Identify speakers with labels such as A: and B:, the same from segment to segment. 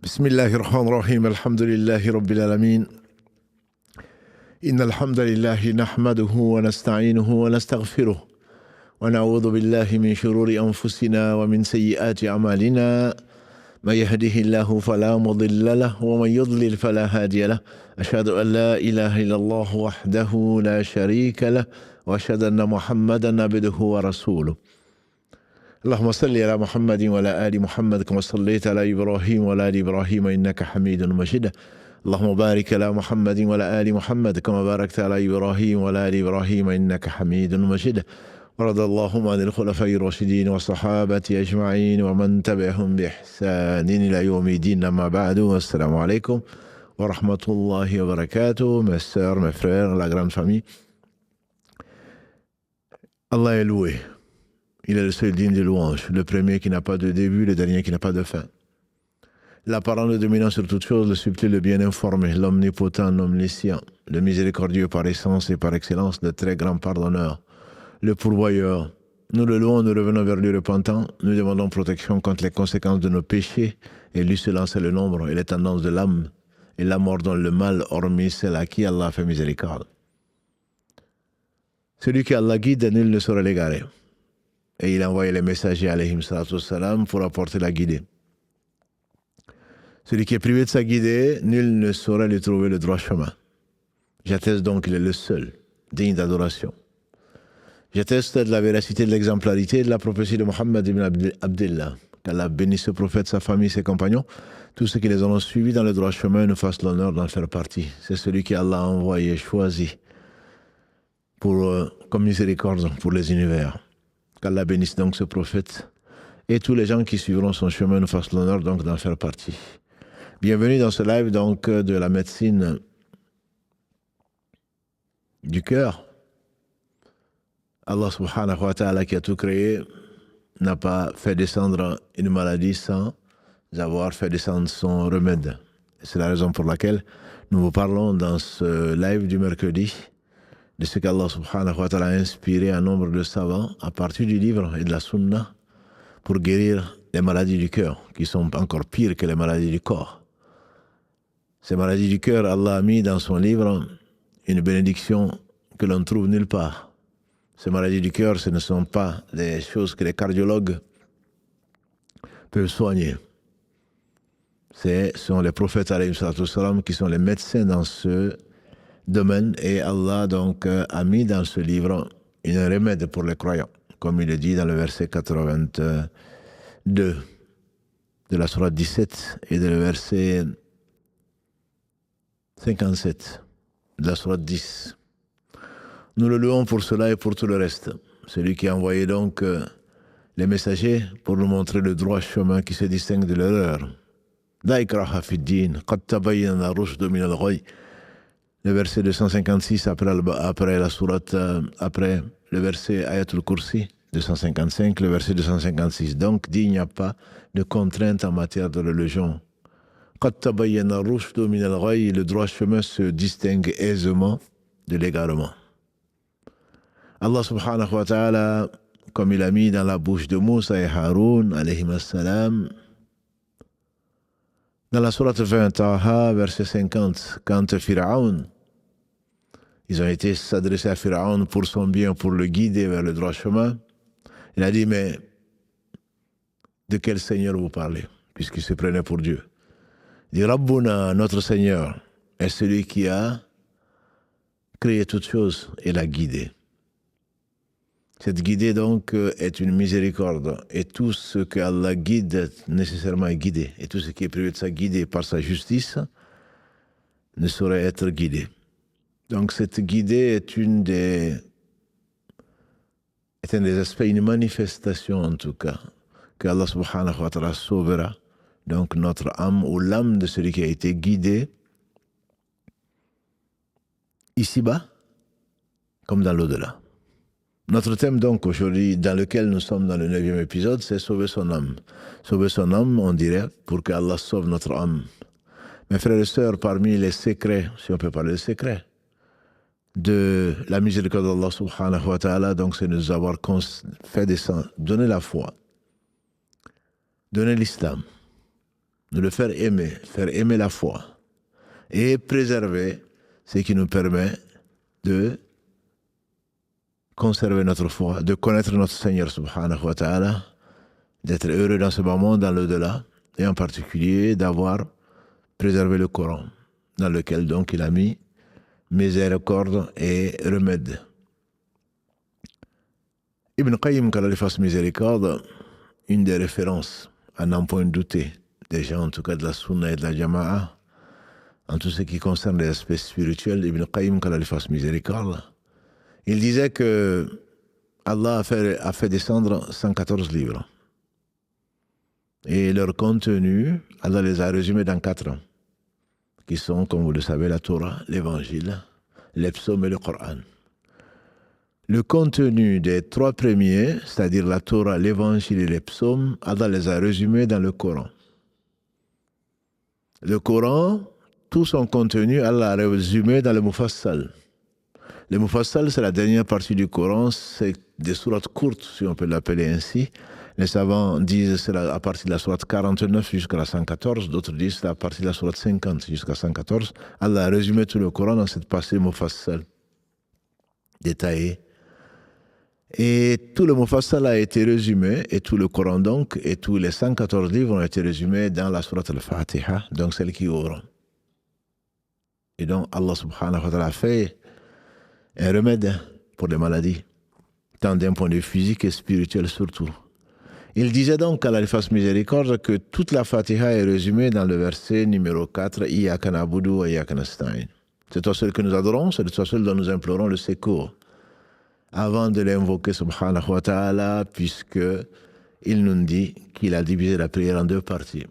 A: بسم الله الرحمن الرحيم الحمد لله رب العالمين إن الحمد لله نحمده ونستعينه ونستغفره ونعوذ بالله من شرور أنفسنا ومن سيئات أعمالنا من يهده الله فلا مضل له ومن يضلل فلا هادي له أشهد أن لا إله إلا الله وحده لا شريك له وأشهد أن محمدا عبده ورسوله اللهم صل على محمد وعلى آل محمد كما صليت على إبراهيم وعلى آل إبراهيم إنك حميد مجيد اللهم بارك على محمد وعلى آل محمد كما باركت على إبراهيم وعلى آل إبراهيم إنك حميد مجيد ورضى اللهم عن الخلفاء الراشدين والصحابة أجمعين ومن تبعهم بإحسان إلى يوم الدين أما بعد والسلام عليكم ورحمة الله وبركاته. Mes sœurs, mes frères, la grande famille, Allah est loué. Il est le seul digne de louange, le premier qui n'a pas de début, le dernier qui n'a pas de fin. L'apparent, le dominant sur toute chose, le subtil, le bien informé, l'omnipotent, l'omniscient, le miséricordieux par essence et par excellence, le très grand pardonneur, le pourvoyeur. Nous le louons, nous revenons vers lui repentant, nous demandons protection contre les conséquences de nos péchés, et lui seul en sait le nombre et les tendances de l'âme, et la mort dans le mal, hormis celle à qui Allah fait miséricorde. Celui qui Allah guide, nul ne saurait l'égarer. Et il a envoyé les messagers alayhim salatu salam pour apporter la guidée. Celui qui est privé de sa guidée, nul ne saurait lui trouver le droit chemin. J'atteste donc qu'il est le seul, digne d'adoration. J'atteste de la véracité, de l'exemplarité de la prophétie de Mohammed ibn Abdillah. Qu'Allah bénisse ce prophète, sa famille, ses compagnons, tous ceux qui les auront suivis dans le droit chemin nous fassent l'honneur d'en faire partie. C'est celui qui Allah a envoyé, choisi comme miséricorde pour les univers. Qu'Allah bénisse donc ce prophète et tous les gens qui suivront son chemin nous fassent l'honneur donc d'en faire partie. Bienvenue dans ce live donc de la médecine du cœur. Allah subhanahu wa ta'ala qui a tout créé n'a pas fait descendre une maladie sans avoir fait descendre son remède. C'est la raison pour laquelle nous vous parlons dans ce live du mercredi de ce qu'Allah subhanahu wa ta'ala a inspiré un nombre de savants à partir du livre et de la sunna pour guérir les maladies du cœur, qui sont encore pires que les maladies du corps. Ces maladies du cœur, Allah a mis dans son livre une bénédiction que l'on trouve nulle part. Ces maladies du cœur, ce ne sont pas des choses que les cardiologues peuvent soigner. Ce sont les prophètes alayhim salatu salam qui sont les médecins dans ce domaine, et Allah donc a mis dans ce livre un remède pour les croyants, comme il est dit dans le verset 82 de la sourate 17 et de le verset 57 de la sourate 10. Nous le louons pour cela et pour tout le reste. Celui qui a envoyé donc les messagers pour nous montrer le droit chemin qui se distingue de l'erreur. La ikraha fi ddin, qad tabayyana ar-rushdu min al-ghayy. Le verset 256 après la sourate, après le verset Ayatul Kursi 255, le verset 256. Donc, dit il n'y a pas de contrainte en matière de religion. Qad tabayyana ar-rushdu min al-ghayy, le droit chemin se distingue aisément de l'égarement. Allah subhanahu wa ta'ala, comme il a mis dans la bouche de Moussa et Haroun, alayhim as-salam, dans la sourate 20, Taha, verset 50, quand Pharaon, ils ont été s'adresser à Pharaon pour son bien, pour le guider vers le droit chemin, il a dit, mais de quel Seigneur vous parlez? Puisqu'il se prenait pour Dieu. Il dit, Rabbuna, notre Seigneur, est celui qui a créé toutes choses et l'a guidé. Cette guidée donc est une miséricorde, et tout ce que Allah guide nécessairement est guidé, et tout ce qui est privé de sa guidée par sa justice ne saurait être guidé. Donc cette guidée est un des aspects, une manifestation en tout cas, que Allah subhanahu wa ta'ala sauvera donc notre âme ou l'âme de celui qui a été guidé ici-bas comme dans l'au-delà. Notre thème donc aujourd'hui, dans lequel nous sommes dans le 9e épisode, c'est sauver son âme. Sauver son âme, on dirait, pour que Allah sauve notre âme. Mes frères et sœurs, parmi les secrets, si on peut parler de secrets, de la miséricorde d'Allah subhanahu wa ta'ala, donc c'est de nous avoir fait descendre, donner la foi, donner l'islam, nous le faire aimer la foi et préserver ce qui nous permet de conserver notre foi, de connaître notre Seigneur subhanahu wa ta'ala, d'être heureux dans ce bas monde, dans l'au-delà, et en particulier d'avoir préservé le Coran, dans lequel donc il a mis miséricorde et remède. Ibn Qayyim, qu'Allah lui fasse miséricorde, une des références, à n'en point douter, des gens en tout cas de la Sunna et de la Jama'a, en tout ce qui concerne les aspects spirituels, Ibn Qayyim, qu'Allah lui fasse miséricorde, il disait que Allah a fait descendre 114 livres. Et leur contenu, Allah les a résumés dans 4 ans, qui sont, comme vous le savez, la Torah, l'Évangile, les psaumes et le Coran. Le contenu des 3 premiers, c'est-à-dire la Torah, l'Évangile et les psaumes, Allah les a résumés dans le Coran. Le Coran, tout son contenu, Allah a résumé dans le Mufassal. Le Mufassal, c'est la dernière partie du Coran, c'est des sourates courtes, si on peut l'appeler ainsi. Les savants disent que c'est à partir de la sourate 49 jusqu'à la 114, d'autres disent que c'est à partir de la sourate 50 jusqu'à 114. Allah a résumé tout le Coran dans cette partie Mufassal, détaillée. Et tout le Mufassal a été résumé, et tout le Coran donc, et tous les 114 livres ont été résumés dans la sourate Al-Fatiha, donc celle qui ouvre. Et donc Allah subhanahu wa ta'ala a fait un remède pour les maladies, tant d'un point de vue physique et spirituel surtout. Il disait donc qu'Allah lui fasse miséricorde que toute la Fatiha est résumée dans le verset numéro 4, Iyyaka na'budu wa iyyaka nasta'in. C'est toi seul que nous adorons, c'est toi seul dont nous implorons le secours. Avant de l'invoquer subhanahu wa ta'ala, puisque il nous dit qu'il a divisé la prière en 2 parties.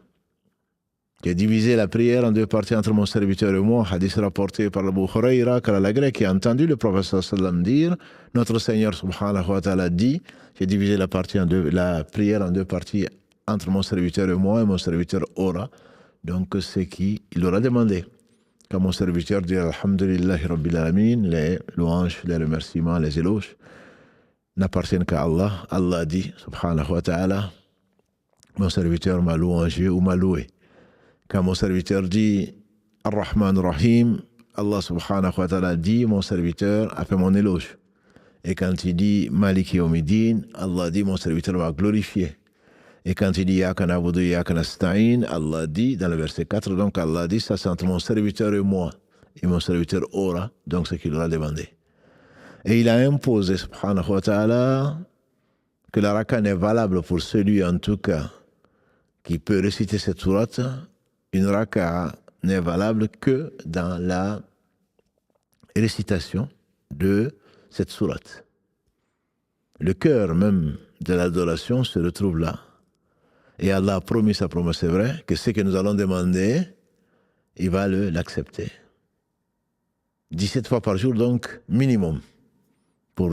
A: Qui a divisé la prière en 2 parties entre mon serviteur et moi, hadith rapporté par Abu Huraira, car la Grec qui a entendu le prophète sallam dire, notre Seigneur subhanahu wa ta'ala dit, j'ai divisé la prière en 2 parties entre mon serviteur et moi, et mon serviteur aura, donc ce qu'il aura demandé. Quand mon serviteur dit Alhamdulillahi Rabbil Alamin, les louanges, les remerciements, les éloges n'appartiennent qu'à Allah. Allah dit, subhanahu wa ta'ala, mon serviteur m'a louangé ou m'a loué. Quand mon serviteur dit Ar-Rahman Rahim, Allah subhanahu wa ta'ala dit, mon serviteur a fait mon éloge. Et quand il dit Maliki Yawmiddin, Allah dit, mon serviteur m'a glorifié. Et quand il dit Iyyaka na'budu wa iyyaka nasta'in, Allah dit, dans le verset 4, donc Allah dit, ça c'est entre mon serviteur et moi. Et mon serviteur aura, donc ce qu'il aura demandé. Et il a imposé, subhanahu wa ta'ala, que la raka n'est valable pour celui, en tout cas, qui peut réciter cette sourate. Une raka n'est valable que dans la récitation de cette sourate. Le cœur même de l'adoration se retrouve là. Et Allah a promis sa promesse, c'est vrai, que ce que nous allons demander, il va l'accepter. 17 fois par jour, donc, minimum, pour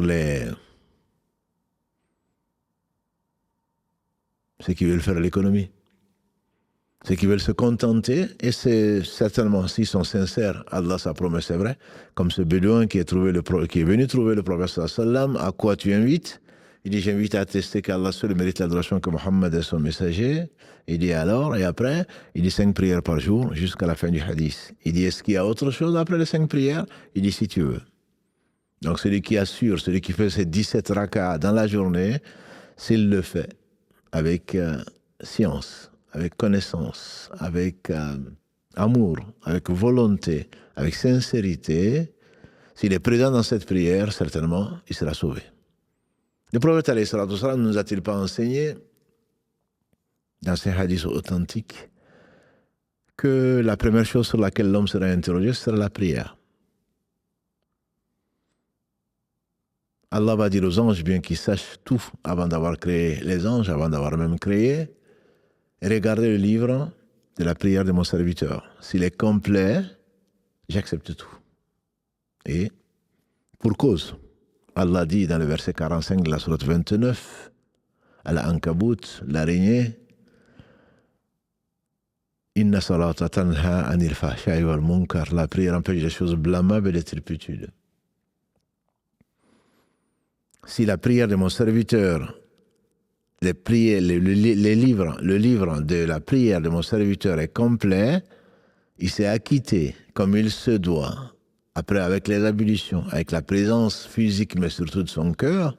A: ceux qui veulent faire l'économie. Ceux qui veulent se contenter, et c'est certainement, s'ils sont sincères, Allah, sa promesse, c'est vrai, comme ce bédouin qui est venu trouver le prophète sallam, à quoi tu invites? Il dit, j'invite à attester qu'Allah seul mérite l'adoration, que Mohammed est son messager. Il dit alors, et après, il dit 5 prières par jour jusqu'à la fin du hadith. Il dit, est-ce qu'il y a autre chose après les 5 prières? Il dit, si tu veux. Donc celui qui assure, celui qui fait ses 17 rak'ahs dans la journée, s'il le fait avec science, avec connaissance, avec amour, avec volonté, avec sincérité, s'il est présent dans cette prière, certainement, il sera sauvé. Le prophète alayhi salatu wassalam ne nous a-t-il pas enseigné, dans ces hadiths authentiques, que la première chose sur laquelle l'homme sera interrogé sera la prière. Allah va dire aux anges, bien qu'ils sachent tout avant d'avoir créé les anges, avant d'avoir même créé, regardez le livre de la prière de mon serviteur. S'il est complet, j'accepte tout. Et pour cause, Allah dit dans le verset 45 de la sourate 29, Al-Ankabut, l'araignée, Inna salata tanha anil fahsha'i wal munkar, la prière empêche des choses blâmables et des turpitudes. Si la prière de mon serviteur les prières, le livre de la prière de mon serviteur est complet, il s'est acquitté comme il se doit, après avec les ablutions, avec la présence physique, mais surtout de son cœur,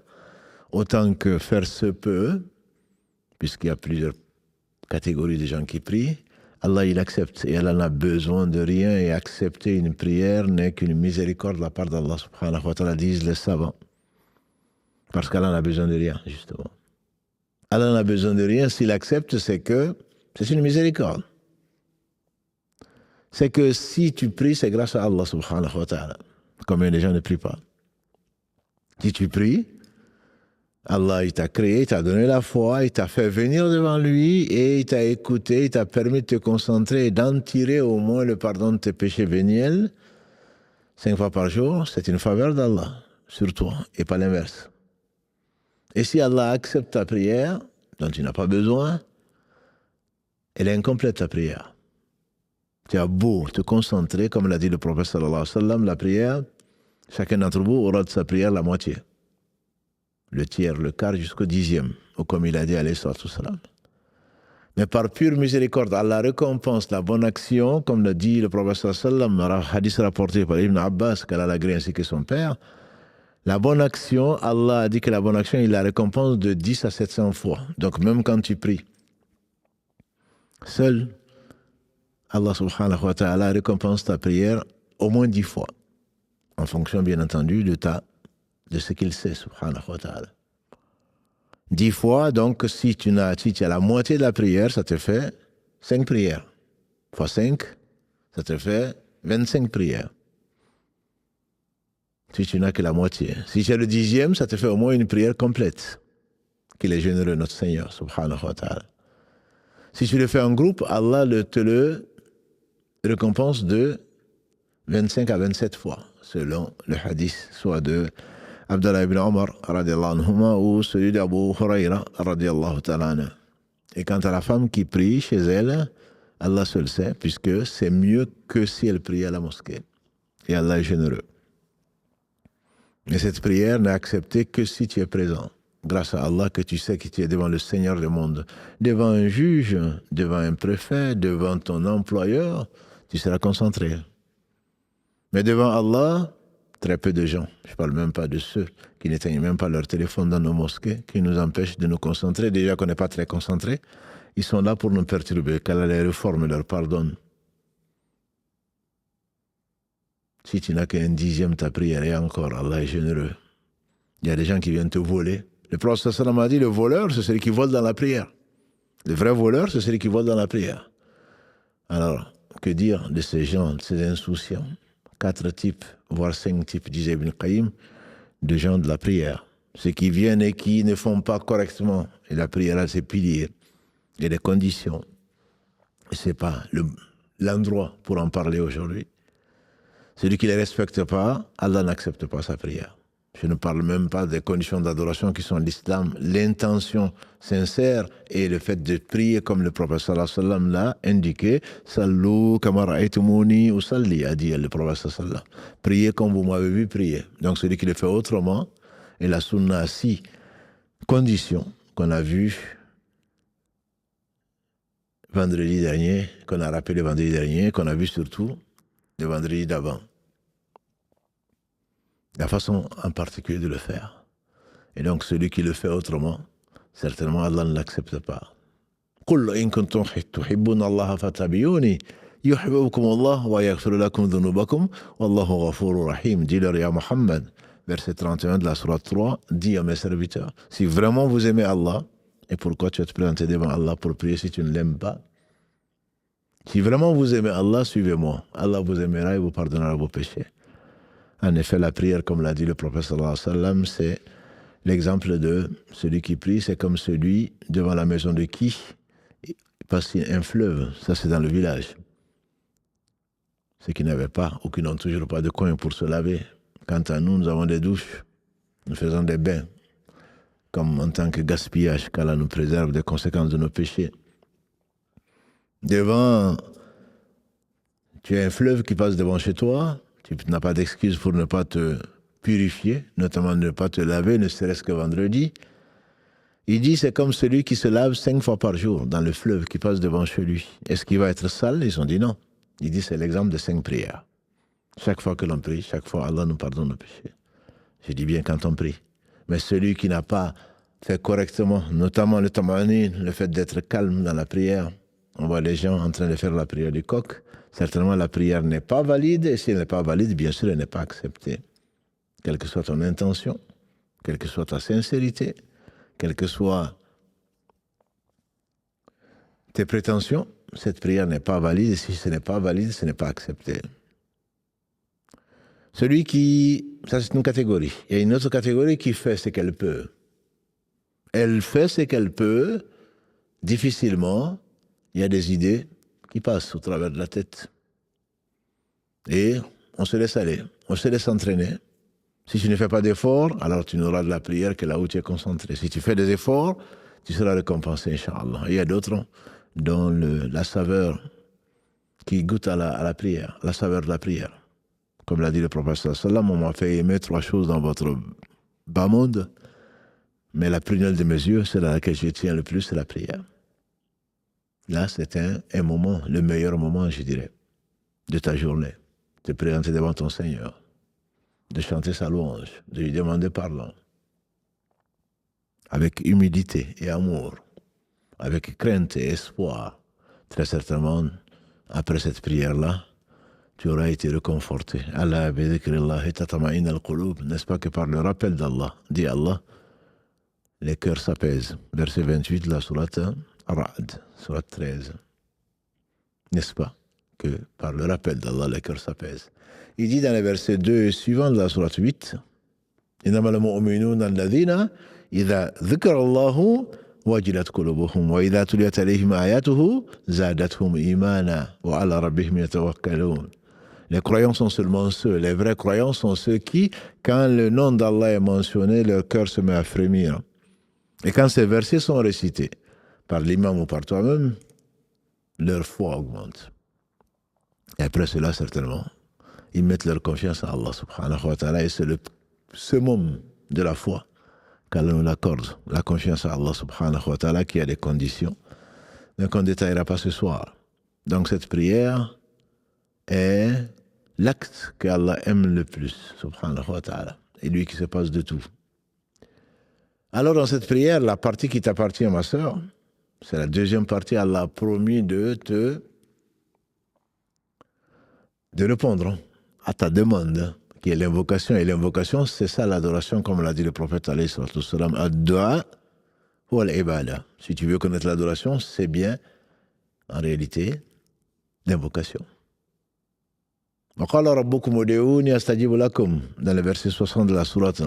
A: autant que faire se peut, puisqu'il y a plusieurs catégories de gens qui prient, Allah il accepte et Allah n'a besoin de rien et accepter une prière n'est qu'une miséricorde de la part d'Allah subhanahu wa ta'ala, disent les savants. Parce qu'Allah n'a besoin de rien, justement. Allah n'a besoin de rien, s'il accepte, c'est que c'est une miséricorde. C'est que si tu pries, c'est grâce à Allah subhanahu wa ta'ala. Combien de gens ne prient pas? Si tu pries, Allah, il t'a créé, il t'a donné la foi, il t'a fait venir devant lui et il t'a écouté, il t'a permis de te concentrer et d'en tirer au moins le pardon de tes péchés véniels 5 fois par jour. C'est une faveur d'Allah sur toi et pas l'inverse. Et si Allah accepte ta prière, dont tu n'as pas besoin, elle est incomplète ta prière. Tu as beau te concentrer, comme l'a dit le prophète sallallahu alayhi wa sallam, la prière, chacun d'entre vous aura de sa prière la moitié. Le tiers, le quart, jusqu'au 10e, ou comme il a dit alayhi salam. Mais par pure miséricorde, Allah récompense la bonne action, comme l'a dit le prophète sallallahu alayhi wa sallam, hadith rapporté par Ibn Abbas, qu'Allah l'a gré ainsi que son père. La bonne action, Allah a dit que la bonne action, il la récompense de 10 à 700 fois. Donc même quand tu pries, seul Allah subhanahu wa ta'ala récompense ta prière au moins 10 fois, en fonction bien entendu de ce qu'il sait subhanahu wa ta'ala. 10 fois, donc si tu as la moitié de la prière, ça te fait 5 prières. Fois 5, ça te fait 25 prières. Si tu n'as que la moitié. Si tu as le 10e, ça te fait au moins une prière complète. Qu'il est généreux, notre Seigneur, subhanahu wa ta'ala. Si tu le fais en groupe, Allah te le récompense de 25 à 27 fois, selon le hadith, soit de Abdallah ibn Omar, radiallahu anhuma, ou celui d'Abu Huraira, radiallahu ta'ala. Et quant à la femme qui prie chez elle, Allah seul sait, puisque c'est mieux que si elle prie à la mosquée. Et Allah est généreux. Mais cette prière n'est acceptée que si tu es présent. Grâce à Allah que tu sais que tu es devant le Seigneur du monde, devant un juge, devant un préfet, devant ton employeur, tu seras concentré. Mais devant Allah, très peu de gens, je ne parle même pas de ceux qui n'éteignent même pas leur téléphone dans nos mosquées, qui nous empêchent de nous concentrer. Déjà qu'on n'est pas très concentrés, ils sont là pour nous perturber, qu'Allah les réforme et leur pardonne. Si tu n'as qu'un 10e de ta prière, et encore, Allah est généreux. Il y a des gens qui viennent te voler. Le prophète sallam a dit, le voleur, c'est celui qui vole dans la prière. Le vrai voleur, c'est celui qui vole dans la prière. Alors, que dire de ces gens, de ces insouciants? 4 types, voire 5 types, disait Ibn Qayyim, de gens de la prière. Ceux qui viennent et qui ne font pas correctement. Et la prière a ses piliers et des conditions. Et ce n'est pas l'endroit pour en parler aujourd'hui. Celui qui ne les respecte pas, Allah n'accepte pas sa prière. Je ne parle même pas des conditions d'adoration qui sont l'islam, l'intention sincère et le fait de prier comme le prophète sallallahu alayhi wa sallam l'a indiqué. Sallu kama ra'aytumuni usalli, a dit le prophète sallallahu alayhi wa sallam. Priez comme vous m'avez vu prier. Donc celui qui le fait autrement, et la sunna a 6 conditions qu'on a vues vendredi dernier, qu'on a rappelé vendredi dernier, qu'on a vu surtout le vendredi d'avant. La façon en particulier de le faire. Et donc celui qui le fait autrement, certainement Allah ne l'accepte pas. قُلْ إِن كُنتُمْ تُحِبُّونَ اللَّهَ فَاتَّبِعُونِي يُحْبِبْكُمُ اللَّهُ وَيَغْفِرْ لَكُمْ ذُنُوبَكُمْ وَاللَّهُ غَفُورٌ رَحِيمٌ. Dis-leur, ya Muhammad, verset 31 de la sourate 3, dis à mes serviteurs, si vraiment vous aimez Allah, et pourquoi tu vas te présenter devant Allah pour prier si tu ne l'aimes pas? Si vraiment vous aimez Allah, suivez-moi. Allah vous aimera et vous pardonnera vos péchés. En effet, la prière, comme l'a dit le prophète sallallahu alayhi wa sallam, c'est l'exemple de celui qui prie, c'est comme celui devant la maison de qui passe un fleuve. Ça, c'est dans le village. Ceux qui n'avaient pas ou qui n'ont toujours pas de coin pour se laver. Quant à nous, nous avons des douches. Nous faisons des bains. Comme en tant que gaspillage, qu'Allah nous préserve des conséquences de nos péchés. Devant, tu as un fleuve qui passe devant chez toi. Tu n'as pas d'excuse pour ne pas te purifier, notamment ne pas te laver, ne serait-ce que vendredi. Il dit c'est comme celui qui se lave 5 fois par jour dans le fleuve qui passe devant chez lui. Est-ce qu'il va être sale? Ils ont dit non. Il dit c'est l'exemple de 5 prières. Chaque fois que l'on prie, chaque fois Allah nous pardonne nos péchés. Je dis bien quand on prie. Mais celui qui n'a pas fait correctement, notamment le tamanine, le fait d'être calme dans la prière, on voit les gens en train de faire la prière du coq. Certainement la prière n'est pas valide, et si elle n'est pas valide, bien sûr elle n'est pas acceptée. Quelle que soit ton intention, quelle que soit ta sincérité, quelles que soient tes prétentions, cette prière n'est pas valide, et si ce n'est pas valide, ce n'est pas accepté. Celui qui, ça c'est une catégorie. Il y a une autre catégorie qui fait ce qu'elle peut. Elle fait ce qu'elle peut, difficilement, il y a des idées qui passent au travers de la tête. Et on se laisse aller, on se laisse entraîner. Si tu ne fais pas d'efforts, alors tu n'auras de la prière que là où tu es concentré. Si tu fais des efforts, tu seras récompensé, Inch'Allah. Il y a d'autres dont la saveur qui goûte à la prière, la saveur de la prière. Comme l'a dit le prophète sallallahu, on m'a fait aimer 3 choses dans votre bas monde, mais la prunelle de mes yeux, celle à laquelle je tiens le plus, c'est la prière. Là, c'est un moment, le meilleur moment, je dirais, de ta journée. De te présenter devant ton Seigneur, de chanter sa louange, de lui demander pardon, avec humilité et amour, avec crainte et espoir. Très certainement, après cette prière-là, tu auras été réconforté. Allah bi dhikrillahi tatma'innu al-qulub, n'est-ce pas que par le rappel d'Allah, dit Allah, les cœurs s'apaisent. Verset 28 de la sourate Ar-Ra'd, sourate 13. N'est-ce pas que par le rappel d'Allah, les cœurs s'apaisent. Il dit dans les versets 2 et suivants de la sourate 8, innamal mu'minuna alladhina idha dhukira Allahu wajilat qulubuhum wa idha tuliyat alayhim ayatuhu zadatuhum imana wa ala rabbihim yatawakkalun. Les croyants sont seulement ceux, les vrais croyants sont ceux qui, quand le nom d'Allah est mentionné, leur cœur se met à frémir. Et quand ces versets sont récités par l'imam ou par toi-même, leur foi augmente. Et après cela, certainement, ils mettent leur confiance en Allah subhanahu wa ta'ala, et c'est le summum de la foi qu'Allah nous l'accorde, la confiance en Allah subhanahu wa ta'ala, qui a des conditions, mais qu'on ne détaillera pas ce soir. Donc cette prière est l'acte qu'Allah aime le plus, subhanahu wa ta'ala, et lui qui se passe de tout. Alors dans cette prière, la partie qui t'appartient, ma sœur, c'est la deuxième partie. Allah a promis de répondre à ta demande, qui est l'invocation. Et l'invocation, c'est ça l'adoration, comme l'a dit le prophète alayhi salatu wassalam, ad-du'a wa al-ibada. Si tu veux connaître l'adoration, c'est bien, en réalité, l'invocation. Wa qala rabbukum ud'uni astajib lakum, dans le verset 60 de la sourate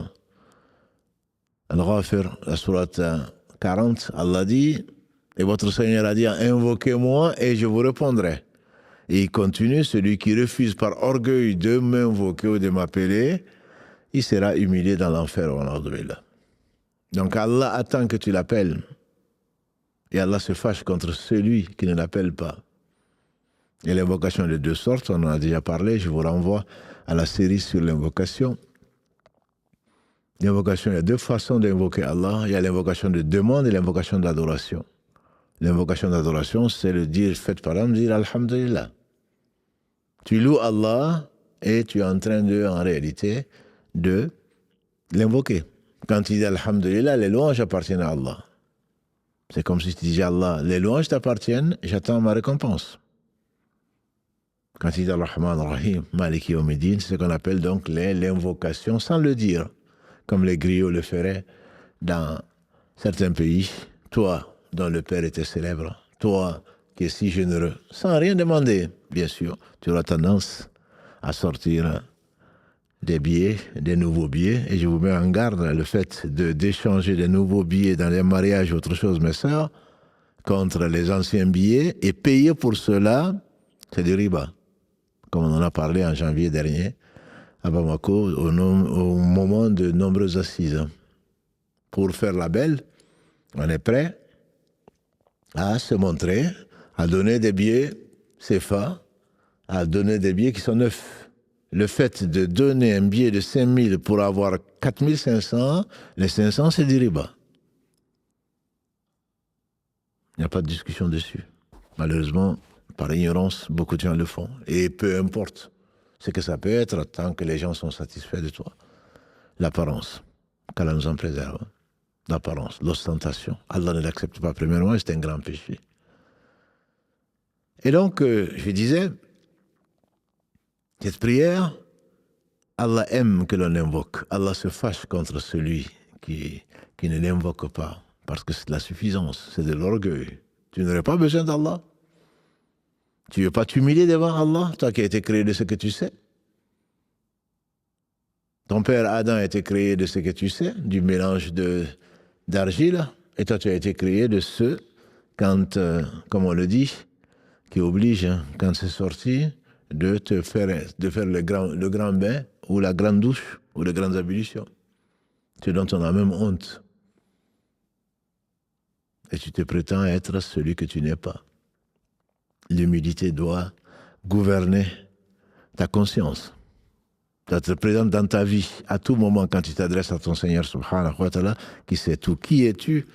A: Al-Ghafir, la sourate 40, Allah dit, et votre Seigneur a dit, invoquez-moi et je vous répondrai. Et il continue, celui qui refuse par orgueil de m'invoquer ou de m'appeler, il sera humilié dans l'enfer. Donc Allah attend que tu l'appelles. Et Allah se fâche contre celui qui ne l'appelle pas. Et l'invocation est de 2 sortes, on en a déjà parlé, je vous renvoie à la série sur l'invocation. L'invocation, il y a 2 façons d'invoquer Allah. Il y a l'invocation de demande et l'invocation d'adoration. L'invocation d'adoration, c'est le dire, fait par exemple, dire Alhamdulillah. Tu loues Allah et tu es en train en réalité, de l'invoquer. Quand tu dis Alhamdulillah, les louanges appartiennent à Allah. C'est comme si tu disais à Allah, les louanges t'appartiennent, j'attends ma récompense. Quand tu dis Ar-Rahman Ar-Rahim, Maliki Yawmiddin, c'est ce qu'on appelle donc l'invocation sans le dire, comme les griots le feraient dans certains pays. Toi, dont le Père était célèbre, toi qui es si généreux, sans rien demander, bien sûr, tu auras tendance à sortir des billets, des nouveaux billets, et je vous mets en garde le fait d'échanger des nouveaux billets dans les mariages, autre chose, mes sœurs, contre les anciens billets, et payer pour cela, c'est du riba, comme on en a parlé en janvier dernier, à Bamako, au moment de nombreuses assises. Pour faire la belle, on est prêt à se montrer, à donner des billets CFA, à donner des billets qui sont neufs. Le fait de donner un billet de 5 000 pour avoir 4 500, les 500 c'est du riba. Il n'y a pas de discussion dessus. Malheureusement, par ignorance, beaucoup de gens le font. Et peu importe ce que ça peut être, tant que les gens sont satisfaits de toi. L'apparence, qu'Allah nous en préserve. L'apparence, l'ostentation. Allah ne l'accepte pas premièrement et c'est un grand péché. Et donc, je disais, cette prière, Allah aime que l'on invoque. Allah se fâche contre celui qui ne l'invoque pas. Parce que c'est de la suffisance, c'est de l'orgueil. Tu n'aurais pas besoin d'Allah. Tu ne veux pas t'humilier devant Allah, toi qui as été créé de ce que tu sais. Ton père Adam a été créé de ce que tu sais, du mélange d'argile, et toi tu as été créé de ce, quand, comme on le dit, qui oblige, hein, quand c'est sorti, de faire le grand bain, ou la grande douche, ou les grandes ablutions. Ce dont on a même honte. Et tu te prétends être celui que tu n'es pas. L'humilité doit gouverner ta conscience. Ça te présente dans ta vie, à tout moment, quand tu t'adresses à ton Seigneur subhanahu wa ta'ala, qui sait tout. Qui es-tu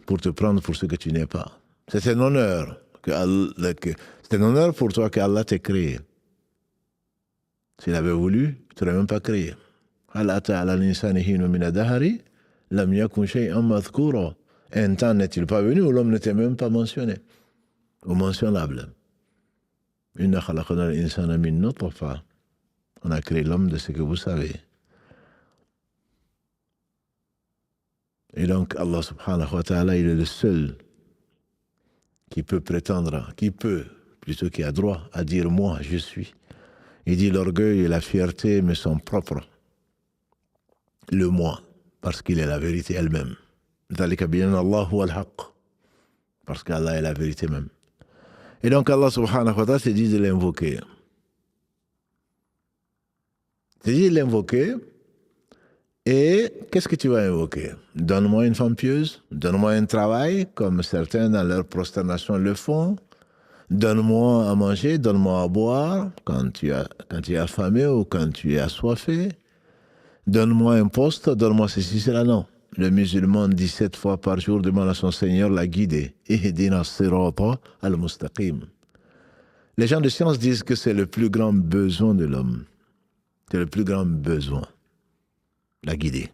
A: pour te prendre pour ce que tu n'es pas? C'est un honneur. C'est un honneur pour toi qu'Allah t'ait créé. S'il avait voulu, tu ne t'aurais même pas créé. Un temps n'est-il pas venu où l'homme n'était même pas mentionné, ou mentionnable. On a créé l'homme de ce que vous savez. Et donc, Allah subhanahu wa ta'ala, il est le seul qui peut prétendre, qui a droit à dire moi, je suis. Il dit l'orgueil et la fierté me sont propres. Le moi, parce qu'il est la vérité elle-même. Parce qu'Allah est la vérité même. Et donc Allah subhanahu wa ta'ala s'est dit de l'invoquer. C'est dit de l'invoquer. Et qu'est-ce que tu vas invoquer? Donne-moi une femme pieuse, donne-moi un travail, comme certains dans leur prosternation le font. Donne-moi à manger, donne-moi à boire, quand tu es affamé ou quand tu es assoiffé. Donne-moi un poste, donne-moi ceci, cela. Non. Le musulman 17 fois par jour demande à son Seigneur la guider. Ihdina sirata al-mustaqim. Les gens de science disent que c'est le plus grand besoin de l'homme. C'est le plus grand besoin. La guider.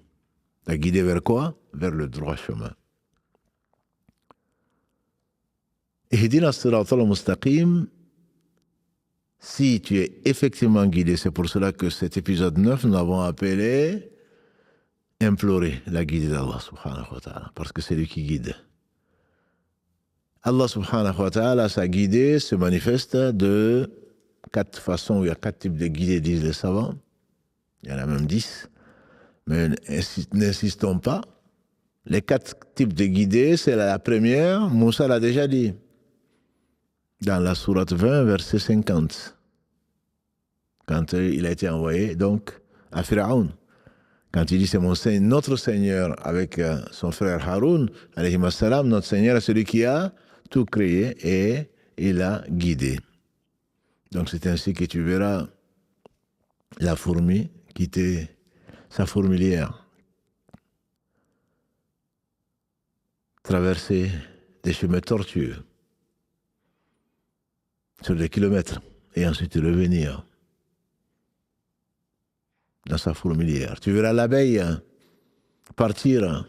A: La guider vers quoi? Vers le droit chemin. Ihdina sirata al-mustaqim. Si tu es effectivement guidé, c'est pour cela que cet épisode 9, nous l'avons appelé implorer la guidée d'Allah subhanahu wa ta'ala, parce que c'est lui qui guide. Allah subhanahu wa ta'ala, sa guidée se manifeste de 4 façons, il y a 4 types de guidées, disent les savants. Il y en a même 10. Mais n'insistons pas. Les 4 types de guidées, c'est la première, Moussa l'a déjà dit, dans la sourate 20, verset 50. Quand il a été envoyé, donc, à Pharaon. Quand il dit c'est notre Seigneur avec son frère Haroun, alayhi salam, notre Seigneur est celui qui a tout créé et il a guidé. Donc c'est ainsi que tu verras la fourmi quitter sa fourmilière, traverser des chemins tortueux sur des kilomètres et ensuite revenir dans sa fourmilière. Tu verras l'abeille partir,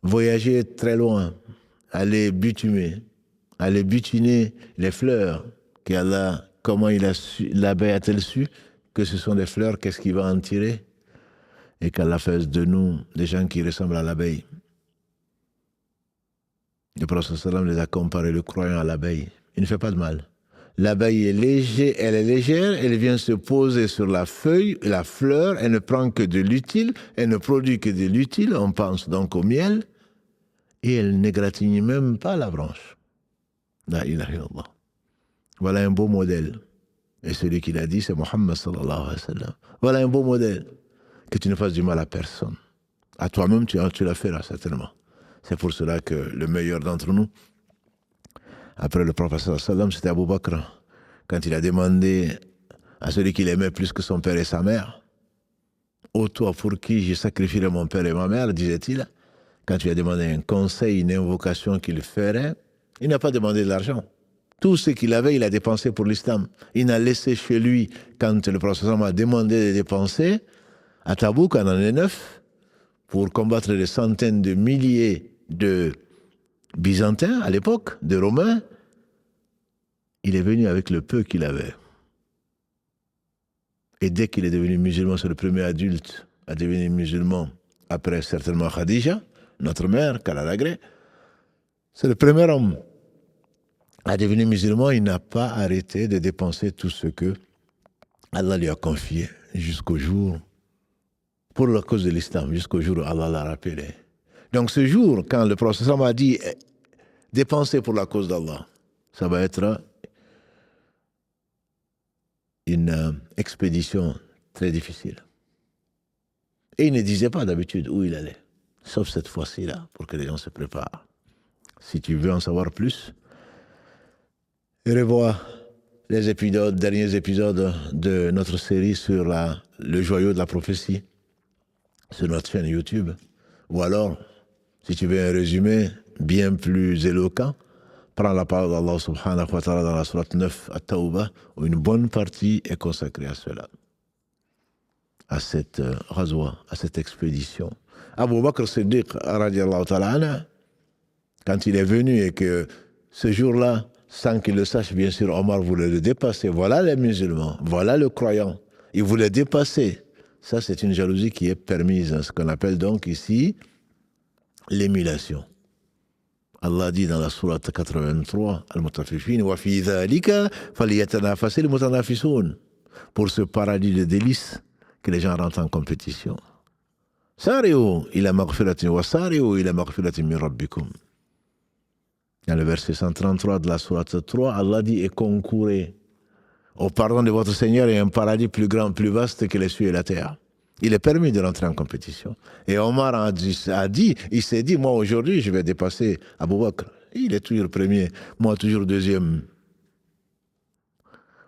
A: voyager très loin, aller butiner les fleurs. Comment l'abeille a-t-elle su que ce sont des fleurs, qu'est-ce qu'il va en tirer? Et qu'Allah fasse de nous des gens qui ressemblent à l'abeille. Le prophète sallam les a comparés, le croyant, à l'abeille. Il ne fait pas de mal. L'abeille est légère, elle vient se poser sur la feuille, la fleur, elle ne prend que de l'utile, elle ne produit que de l'utile, on pense donc au miel, et elle n'égratigne même pas la branche. La ilaha illallah. Voilà un beau modèle. Et celui qui l'a dit, c'est Muhammad sallallahu alayhi wa sallam. Voilà un beau modèle. Que tu ne fasses du mal à personne. À toi-même, tu la feras certainement. C'est pour cela que le meilleur d'entre nous, après le prophète sallallahu alayhi wa sallam, c'était Abu Bakr. Quand il a demandé à celui qu'il aimait plus que son père et sa mère, ô toi pour qui j'ai sacrifié mon père et ma mère, disait-il, quand tu as demandé un conseil, une invocation qu'il ferait, il n'a pas demandé de l'argent. Tout ce qu'il avait, il a dépensé pour l'islam. Il n'a laissé chez lui, quand le prophète a demandé de dépenser, à Tabouk, en année 9, pour combattre des centaines de milliers de Byzantins à l'époque, de Romains, il est venu avec le peu qu'il avait. Et dès qu'il est devenu musulman, c'est le premier adulte à devenir musulman, après certainement Khadija, notre mère, qu'Allah l'agrée. C'est le premier homme à devenir musulman. Il n'a pas arrêté de dépenser tout ce que Allah lui a confié jusqu'au jour, pour la cause de l'islam, jusqu'au jour où Allah l'a rappelé. Donc ce jour, quand le prophète m'a dit dépenser pour la cause d'Allah, ça va être une expédition très difficile. Et il ne disait pas d'habitude où il allait, sauf cette fois-ci-là, pour que les gens se préparent. Si tu veux en savoir plus, revois les derniers épisodes de notre série sur le joyau de la prophétie, sur notre chaîne YouTube. Ou alors, si tu veux un résumé bien plus éloquent, prends la parole d'Allah subhanahu wa ta'ala dans la sourate 9 à Tawbah, où une bonne partie est consacrée à cela, à cette razwa, à cette expédition. Abu Bakr Siddiq, radiallahu ta'ala, quand il est venu et que ce jour-là, sans qu'il le sache, bien sûr, Omar voulait le dépasser. Voilà les musulmans, voilà le croyant. Il voulait dépasser. Ça, c'est une jalousie qui est permise, ce qu'on appelle donc ici l'émulation. Allah dit dans la sourate 83, Al-Mutaffifin, wa fi dhalika falyatanafasil mutanafisun. Pour ce paradis de délices, que les gens rentrent en compétition. Sari'u ila maghfiratin wa sari'u ila maghfiratin min rabbikum. Dans le verset 133 de la sourate 3, Allah dit, et concourez au pardon de votre Seigneur et un paradis plus grand, plus vaste que les cieux et la terre. Il est permis de rentrer en compétition. Et Omar il s'est dit, moi aujourd'hui, je vais dépasser Abu Bakr. Il est toujours premier, moi toujours deuxième.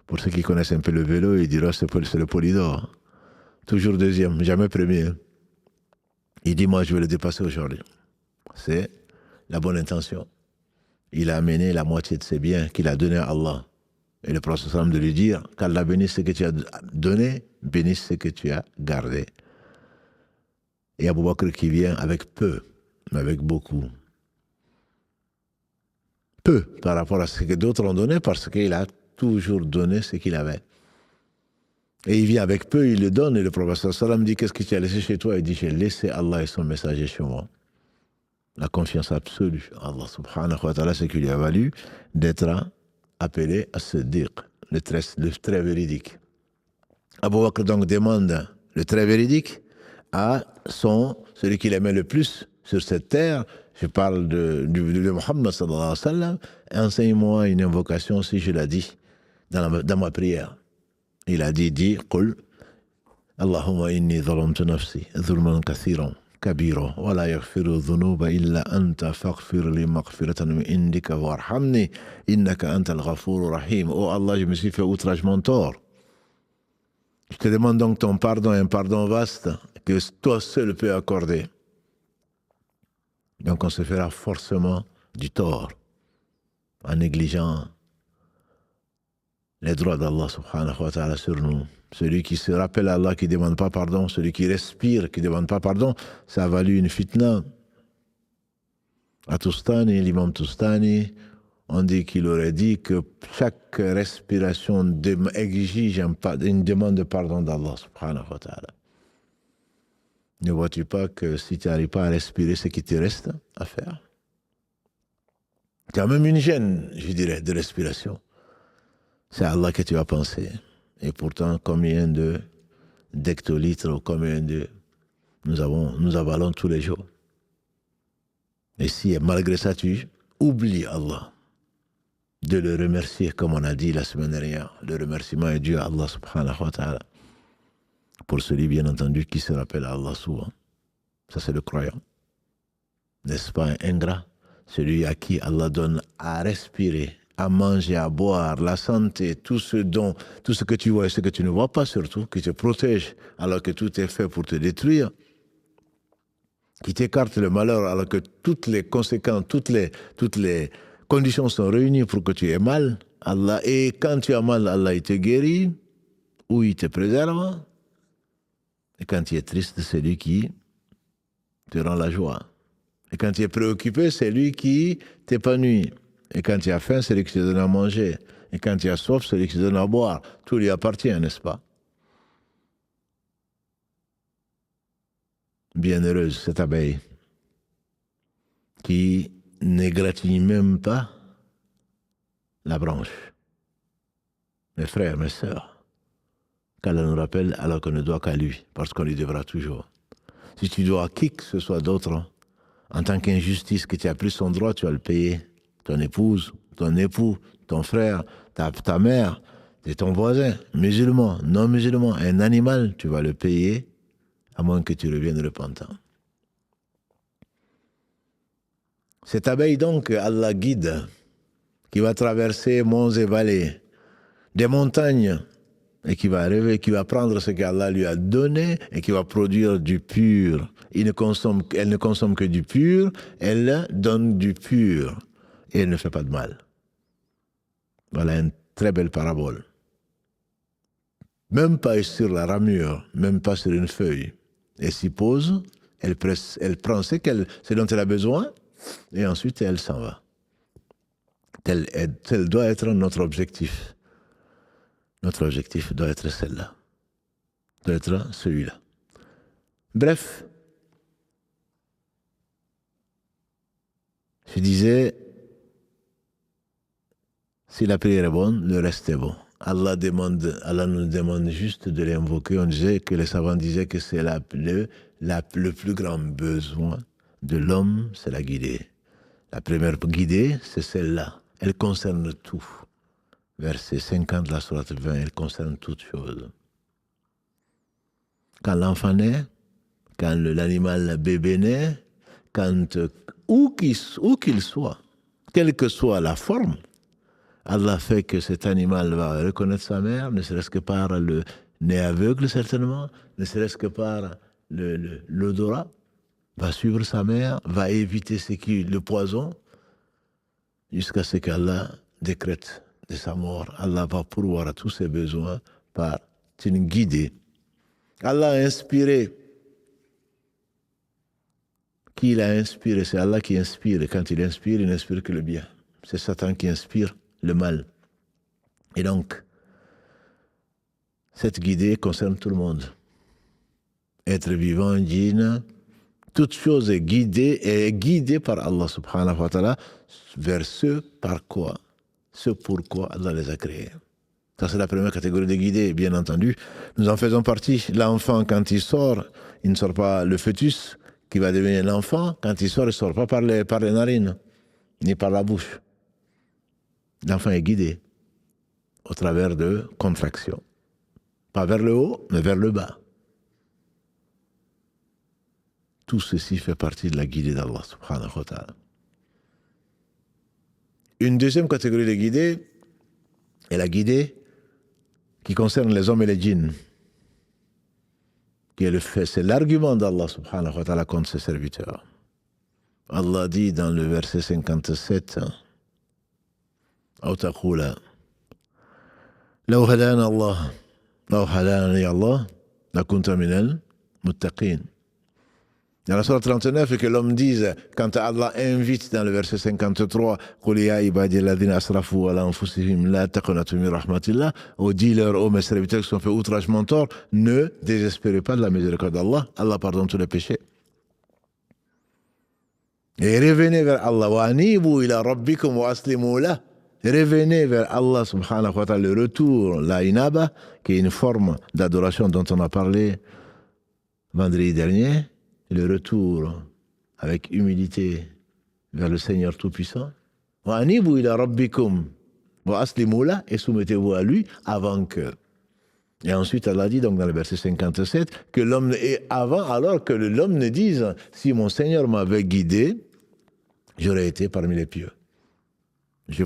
A: Pour ceux qui connaissent un peu le vélo, ils diront c'est le Polydor. Toujours deuxième, jamais premier. Il dit, moi je vais le dépasser aujourd'hui. C'est la bonne intention. Il a amené la moitié de ses biens qu'il a donné à Allah. Et le prophète de lui dire qu'Allah bénisse ce que tu as donné, bénisse ce que tu as gardé. Et Abu Bakr qui vient avec peu, mais avec beaucoup. Peu par rapport à ce que d'autres ont donné, parce qu'il a toujours donné ce qu'il avait. Et il vient avec peu, il le donne, et le prophète sallam dit, qu'est-ce que tu as laissé chez toi? Il dit, j'ai laissé Allah et son messager chez moi. La confiance absolue à Allah subhanahu wa ta'ala, c'est qu'il lui a valu d'être appelé à Siddiq, le très véridique. Abu Bakr donc demande le très véridique à celui qu'il aimait le plus sur cette terre. Je parle de Muhammad sallallahu alayhi wa sallam. Enseigne-moi une invocation si je la dis dans ma prière. Il a dit, Qul, Allahumma inni zalamtu nafsi, zulman kathiran. كبيرا ولا يغفر الذنوب إلا أنت فاغفر لي مغفرة من عندك وارحمني إنك أنت الغفور الرحيم. Oh Allah, je me suis fait outragement tort. Je te demande donc ton pardon, un pardon vaste que toi seul peux accorder. Donc on se fera forcément du tort en négligeant les droits d'Allah subhanahu wa ta'ala sur nous. Celui qui se rappelle à Allah, qui ne demande pas pardon, celui qui respire, qui ne demande pas pardon, ça a valu une fitna. À Toustani, l'imam Toustani, on dit qu'il aurait dit que chaque respiration exige une demande de pardon d'Allah subhanahu wa ta'ala. Ne vois-tu pas que si tu n'arrives pas à respirer, ce qui te reste à faire? Tu as même une gêne, je dirais, de respiration. C'est à Allah que tu as pensé. Et pourtant, combien d'hectolitres ou combien nous avalons tous les jours. Et si malgré ça, tu oublies Allah, de le remercier, comme on a dit la semaine dernière, le remerciement est dû à Allah subhanahu wa ta'ala. Pour celui, bien entendu, qui se rappelle à Allah souvent. Ça, c'est le croyant. N'est-ce pas un ingrat? Celui à qui Allah donne à respirer, à manger, à boire, la santé, tout ce que tu vois et ce que tu ne vois pas surtout, qui te protège alors que tout est fait pour te détruire. qui t'écarte le malheur alors que toutes les conséquences, toutes les conditions sont réunies pour que tu aies mal, Allah, et quand tu as mal, Allah il te guérit ou il te préserve. Et quand tu es triste, c'est lui qui te rend la joie. Et quand tu es préoccupé, c'est lui qui t'épanouit. Et quand tu as faim, c'est lui qui te donne à manger. Et quand tu as soif, c'est lui qui te donne à boire. Tout lui appartient, n'est-ce pas? Bienheureuse, cette abeille qui n'égratigne même pas la branche. Mes frères, mes sœurs, qu'Allah nous rappelle alors qu'on ne doit qu'à lui, parce qu'on lui devra toujours. Si tu dois à qui que ce soit d'autre, en tant qu'injustice que tu as pris son droit, tu vas le payer. Ton épouse, ton époux, ton frère, ta mère, et ton voisin, musulman, non musulman, un animal, tu vas le payer, à moins que tu reviennes repentant. Cette abeille donc, Allah guide, qui va traverser monts et vallées, des montagnes, et qui va arriver, qui va prendre ce qu'Allah lui a donné et qui va produire du pur. Elle ne consomme que du pur, elle donne du pur et elle ne fait pas de mal. Voilà une très belle parabole. Même pas sur la ramure, même pas sur une feuille. Elle s'y pose, elle prend ce dont elle a besoin et ensuite elle s'en va. Tel doit être notre objectif. Notre objectif doit être celle-là, doit être celui-là. Bref, je disais, si la prière est bonne, le reste est bon. Allah nous demande juste de l'invoquer. On disait que les savants disaient que c'est le plus grand besoin de l'homme, c'est la guidée. La première guidée, c'est celle-là. Elle concerne tout. Verset 50 de la sourate 20, elle concerne toutes choses. Quand l'enfant naît, quand l'animal bébé naît, où qu'il soit, quelle que soit la forme, Allah fait que cet animal va reconnaître sa mère, ne serait-ce que par le nez aveugle certainement, ne serait-ce que par l'odorat, va suivre sa mère, va éviter le poison, jusqu'à ce qu'Allah décrète de sa mort. Allah va pourvoir à tous ses besoins par une guidée. Allah a inspiré. Qui l'a inspiré? C'est Allah qui inspire. Et quand il n'inspire que le bien. C'est Satan qui inspire le mal. Et donc, cette guidée concerne tout le monde. Être vivant, djinn, toute chose est guidée par Allah subhanahu wa ta'ala vers ce pourquoi Allah les a créés. Ça, c'est la première catégorie de guidés, bien entendu. Nous en faisons partie. L'enfant, quand il sort, il ne sort pas le fœtus qui va devenir l'enfant. Quand il ne sort pas par les narines, ni par la bouche. L'enfant est guidé au travers de contractions. Pas vers le haut, mais vers le bas. Tout ceci fait partie de la guidée d'Allah subhanahu wa ta'ala. Une deuxième catégorie de guidés est la guidée qui concerne les hommes et les djinns. C'est l'argument d'Allah subhanahu wa ta'ala contre ses serviteurs. Allah dit dans le verset 57, أو تقول لو هدانا الله لكنت من المتقين. Dans la sourate 39, que l'homme dise, quand Allah invite dans le verset 53, قُلْ يَا عِبَادِيَ الَّذِينَ أَسْرَفُوا عَلَى أَنفُسِهِمْ لَا تَقْنَطُوا مِنْ رَحْمَةِ اللَّهِ, aux dealers, aux mes serviteurs qui sont fait outragement tort, ne désespérez pas de la miséricorde d'Allah. Allah pardonne tous les péchés. Et revenez vers Allah. وَأَنِيبُوا إِلَى رَبِّكُمْ وَأَسْلِمُوا لَهُ. Revenez vers Allah subhanahu wa ta'ala, le retour, la inaba, qui est une forme d'adoration dont on a parlé vendredi dernier, le retour avec humilité vers le Seigneur Tout-Puissant. Wa anibu ila rabbikum wa aslimu la, et soumettez-vous à lui avant que. Et ensuite, Allah dit donc dans le verset 57 que l'homme est avant, alors que l'homme ne dise si mon Seigneur m'avait guidé, j'aurais été parmi les pieux. Je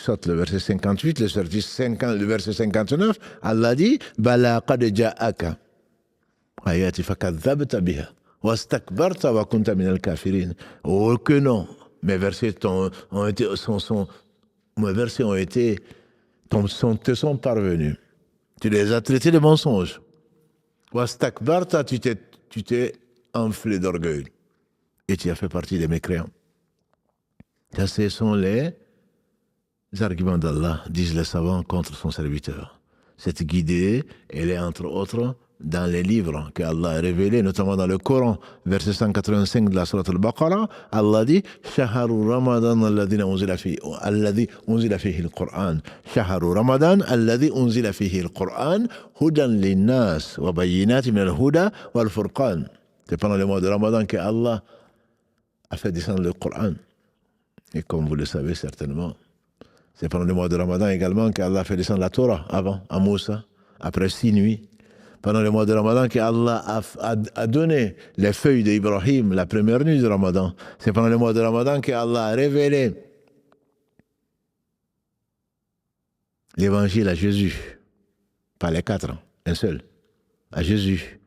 A: saute le verset 58, le verset 59, Allah dit Bala qad ja'aka ayati fakadhabta biha. Wastakbarta wa kunta minal kafirin. Oh que non. Mes versets te sont parvenus. Tu les as traités de mensonges. Wastakbarta, tu t'es enflé d'orgueil. Et tu as fait partie des mécréants. Ça, ce sont les arguments d'Allah, disent les savants, contre son serviteur. Cette guidée, elle est entre autres dans les livres qu'Allah a révélés, notamment dans le Coran, verset 185 de la Sourate Al-Baqarah. Allah dit Shaharu Ramadan alladhi unzila fihi al-Qur'an. Shaharu Ramadan alladhi unzila fihi al-Qur'an hudan linnas wa bayyinatin min al-huda wal furqan. C'est pendant le mois de Ramadan que Allah a fait descendre le Coran. Et comme vous le savez certainement, c'est pendant le mois de Ramadan également qu'Allah a fait descendre la Torah avant, à Moussa, après 6 nuits. Pendant le mois de Ramadan qu'Allah a donné les feuilles d'Ibrahim la première nuit de Ramadan. C'est pendant le mois de Ramadan qu'Allah a révélé l'évangile à Jésus. Pas les 4, un seul. À Jésus.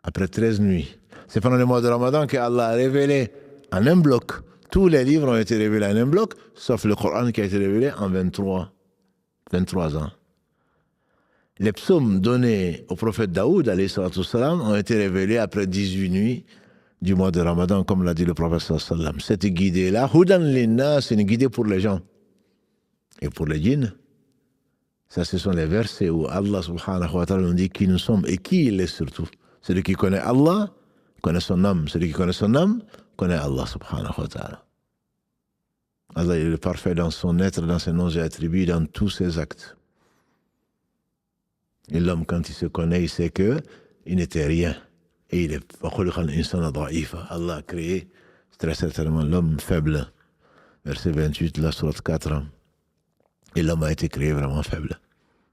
A: Après 13 nuits. C'est pendant le mois de Ramadan qu'Allah a révélé en un bloc. Tous les livres ont été révélés en un bloc, sauf le Coran qui a été révélé en 23 ans. Les psaumes donnés au prophète Daoud, alayhi salatu salam, ont été révélés après 18 nuits du mois de Ramadan, comme l'a dit le prophète sallam. Cette guidée-là, Hudan Linna, c'est une guidée pour les gens. Et pour les djinns, ça ce sont les versets où Allah subhanahu wa ta'ala nous dit qui nous sommes et qui il est surtout. Celui qui connaît Allah, connaît son âme. Celui qui connaît son âme, connaît Allah subhanahu wa ta'ala. Allah est le parfait dans son être, dans ses noms et attributs, dans tous ses actes. Et l'homme, quand il se connaît, il sait qu'il n'était rien. Et il est Allah a créé très certainement l'homme faible. Verset 28 de la sourate 4. Et l'homme a été créé vraiment faible.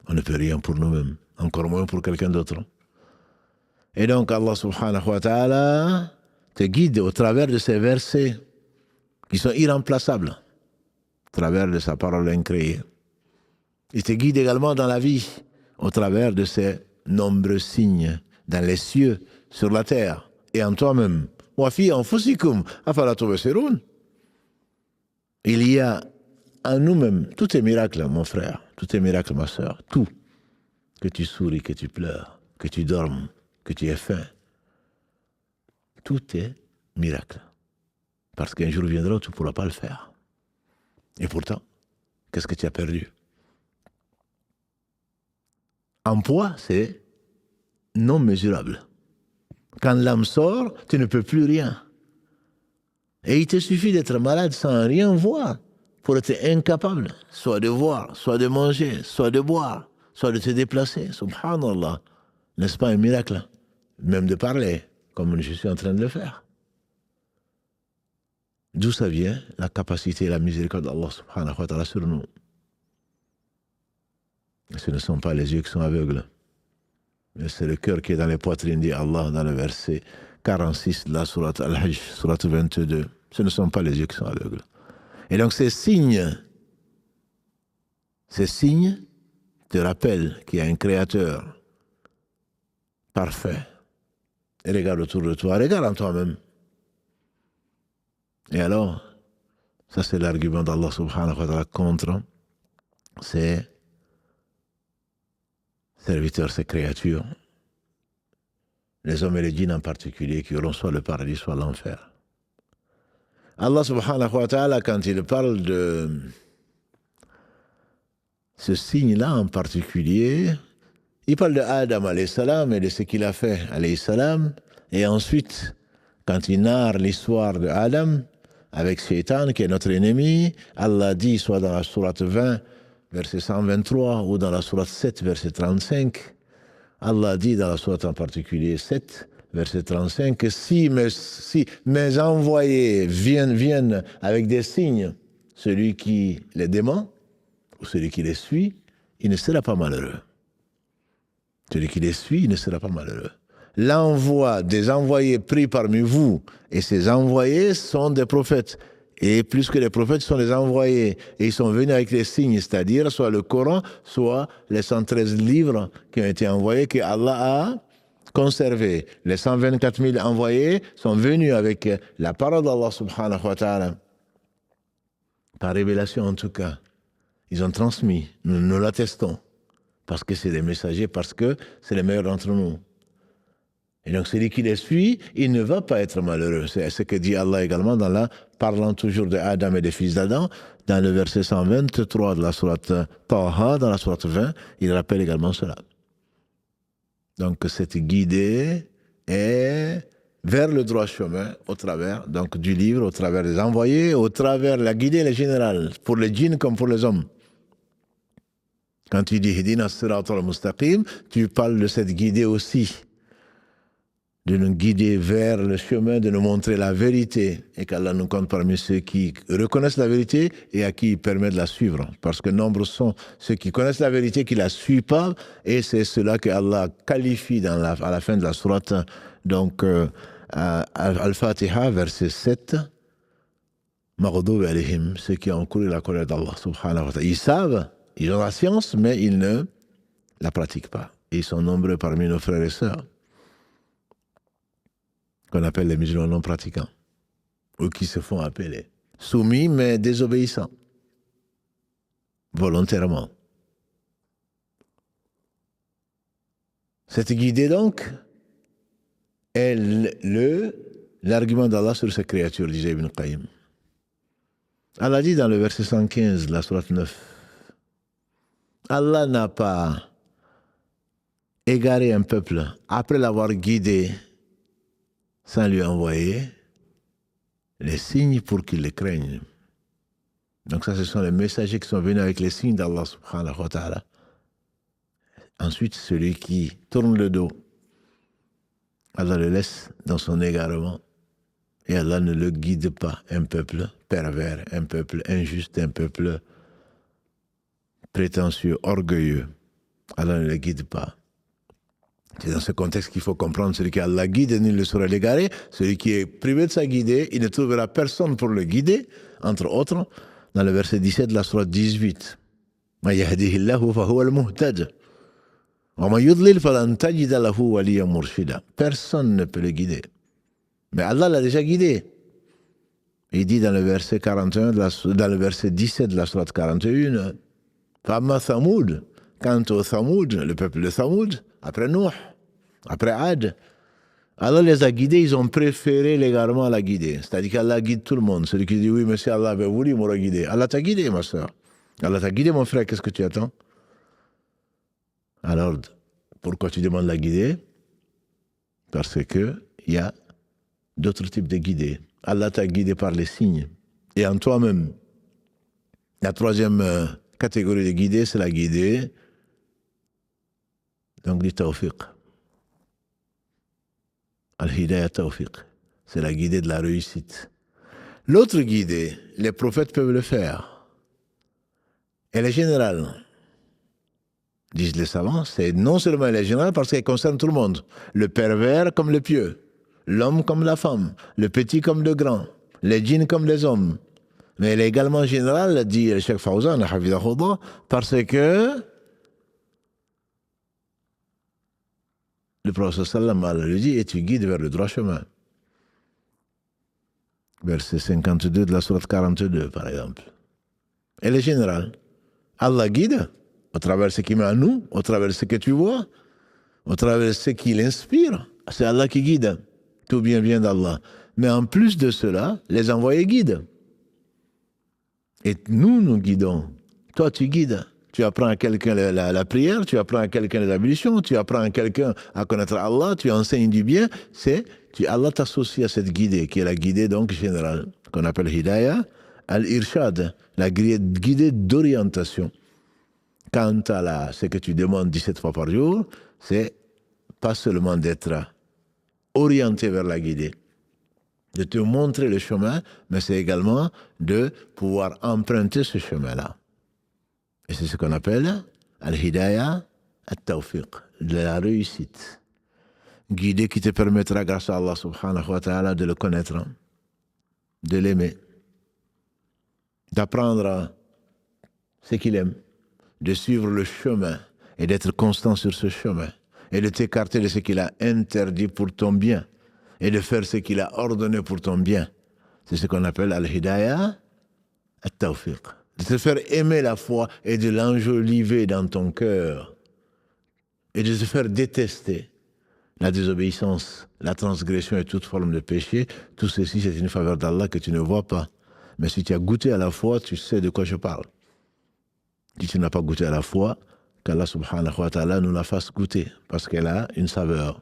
A: On ne peut rien pour nous-mêmes, encore moins pour quelqu'un d'autre. Et donc Allah subhanahu wa ta'ala te guide au travers de ces versets qui sont irremplaçables, au travers de sa parole incréée. Il te guide également dans la vie, au travers de ces nombreux signes dans les cieux, sur la terre et en toi-même. Il y a en nous-mêmes, tout est miracle, mon frère, tout est miracle, ma soeur, tout. Que tu souris, que tu pleures, que tu dormes, que tu aies faim. Tout est miracle. Parce qu'un jour viendra où tu ne pourras pas le faire. Et pourtant, qu'est-ce que tu as perdu? En poids, c'est non mesurable. Quand l'âme sort, tu ne peux plus rien. Et il te suffit d'être malade sans rien voir pour être incapable, soit de voir, soit de manger, soit de boire, soit de te déplacer. Subhanallah. N'est-ce pas un miracle? Même de parler, comme je suis en train de le faire. D'où ça vient? La capacité et la miséricorde d'Allah subhanahu wa ta'ala sur nous. Ce ne sont pas les yeux qui sont aveugles. Mais c'est le cœur qui est dans les poitrines, dit Allah dans le verset 46 de la sourate Al-Hajj, sourate 22. Ce ne sont pas les yeux qui sont aveugles. Et donc ces signes te rappellent qu'il y a un créateur parfait. Et regarde autour de toi, regarde en toi-même. Et alors, ça c'est l'argument d'Allah subhanahu wa ta'ala contre ces serviteurs, ces créatures, les hommes et les djinns en particulier, qui auront soit le paradis, soit l'enfer. Allah subhanahu wa ta'ala, quand il parle de ce signe-là en particulier, il parle de Adam alayhi salam et de ce qu'il a fait alayhi salam, et ensuite, quand il narre l'histoire de Adam avec Shaitan, qui est notre ennemi, Allah dit, soit dans la sourate 20, verset 123, ou dans la sourate 7, verset 35, Allah dit dans la sourate en particulier 7, verset 35, que si mes envoyés viennent avec des signes, celui qui les dément, ou celui qui les suit, il ne sera pas malheureux. Celui qui les suit, il ne sera pas malheureux. L'envoi des envoyés pris parmi vous, et ces envoyés sont des prophètes. Et plus que les prophètes sont des envoyés. Et ils sont venus avec les signes, c'est-à-dire soit le Coran, soit les 113 livres qui ont été envoyés, que Allah conservé. Les 124 000 envoyés sont venus avec la parole d'Allah subhanahu wa ta'ala. Par révélation en tout cas. Ils ont transmis. Nous l'attestons. Parce que c'est des messagers, parce que c'est les meilleurs d'entre nous. Et donc celui qui les suit, il ne va pas être malheureux. C'est ce que dit Allah également parlant toujours de Adam et des fils d'Adam, dans le verset 123 de la sourate Taha, dans la sourate 20, il rappelle également cela. Donc cette guidée est vers le droit chemin au travers donc, du livre, au travers des envoyés, au travers la guidée elle est générale, pour les djinns comme pour les hommes. Quand tu dis Hidina Sirat al-Mustaqim, tu parles de cette guidée aussi, de nous guider vers le chemin, de nous montrer la vérité, et qu'Allah nous compte parmi ceux qui reconnaissent la vérité et à qui il permet de la suivre. Parce que nombreux sont ceux qui connaissent la vérité, qui ne la suivent pas, et c'est cela que Allah qualifie à la fin de la sourate, donc Al-Fatiha, verset 7, Maghdoub alayhim, ceux qui ont encouru la colère d'Allah subhanahu wa ta'ala. Ils savent, ils ont la science, mais ils ne la pratiquent pas. Ils sont nombreux parmi nos frères et sœurs, qu'on appelle les musulmans non pratiquants, ou qui se font appeler. Soumis, mais désobéissants. Volontairement. Cette guidée, donc, est l'argument d'Allah sur ses créatures, disait Ibn Qayyim. Allah dit dans le verset 115 de la sourate 9, Allah n'a pas égaré un peuple après l'avoir guidé sans lui envoyer les signes pour qu'ils les craignent. Donc ça, ce sont les messagers qui sont venus avec les signes d'Allah subhanahu wa ta'ala. Ensuite, celui qui tourne le dos, Allah le laisse dans son égarement et Allah ne le guide pas. Un peuple pervers, un peuple injuste, un peuple prétentieux, orgueilleux. Allah ne le guide pas. C'est dans ce contexte qu'il faut comprendre celui qui a la guide, nul ne saurait l'égarer. Celui qui est privé de sa guidée, il ne trouvera personne pour le guider, entre autres, dans le verset 17 de la sourate 18. Ma yahdihillahu fahuwa al-muhtad. Wa ma yudlil falan tajida lahu waliyan murshida. Personne ne peut le guider. Mais Allah l'a déjà guidé. Il dit dans le verset 41, dans le verset 17 de la sourate 41, Fama Thamoud, quant au Thamoud, le peuple de Thamoud, après Nuh, après Ad, Allah les a guidés, ils ont préféré l'égarement à la guidée. C'est-à-dire qu'Allah guide tout le monde. Celui qui dit oui, mais si Allah avait voulu, il m'aurait guidé. Allah t'a guidé, ma soeur. Allah t'a guidé, mon frère, qu'est-ce que tu attends? Alors, pourquoi tu demandes la guidée? Parce qu'il y a d'autres types de guidés. Allah t'a guidé par les signes. Et en toi-même. La troisième catégorie de guidés, c'est la guidée donc du tawfiq. Al-Hidayah Tawfiq. C'est la guidée de la réussite. L'autre guidée, les prophètes peuvent le faire. Elle est générale. Disent les savants, c'est non seulement elle est générale parce qu'elle concerne tout le monde. Le pervers comme le pieux. L'homme comme la femme. Le petit comme le grand. Les djinns comme les hommes. Mais elle est également générale, dit le Cheikh Fawzan, parce que le prophète sallam Allah lui dit, et tu guides vers le droit chemin. Verset 52 de la sourate 42, par exemple. Elle est générale. Allah guide, au travers ce qu'il met en nous, au travers ce que tu vois, au travers ce qu'il inspire. C'est Allah qui guide. Tout bien vient d'Allah. Mais en plus de cela, les envoyés guident. Et nous guidons. Toi, tu guides. Tu apprends à quelqu'un la prière, tu apprends à quelqu'un les ablutions, tu apprends à quelqu'un à connaître Allah, tu enseignes du bien. Allah t'associe à cette guidée, qui est la guidée donc générale, qu'on appelle Hidayah, al-Irshad, la guidée d'orientation. Quant à ce que tu demandes 17 fois par jour, c'est pas seulement d'être orienté vers la guidée, de te montrer le chemin, mais c'est également de pouvoir emprunter ce chemin-là. Et c'est ce qu'on appelle Al-Hidayah Al-Tawfiq, de la réussite. Guidée qui te permettra, grâce à Allah subhanahu wa ta'ala, de le connaître, de l'aimer, d'apprendre ce qu'il aime, de suivre le chemin et d'être constant sur ce chemin. et de t'écarter de ce qu'il a interdit pour ton bien et de faire ce qu'il a ordonné pour ton bien. C'est ce qu'on appelle al-hidayah at-tawfiq. De te faire aimer la foi et de l'enjoliver dans ton cœur et de te faire détester la désobéissance, la transgression et toute forme de péché. Tout ceci, c'est une faveur d'Allah que tu ne vois pas. Mais si tu as goûté à la foi, tu sais de quoi je parle. Si tu n'as pas goûté à la foi, qu'Allah subhanahu wa ta'ala nous la fasse goûter, parce qu'elle a une saveur.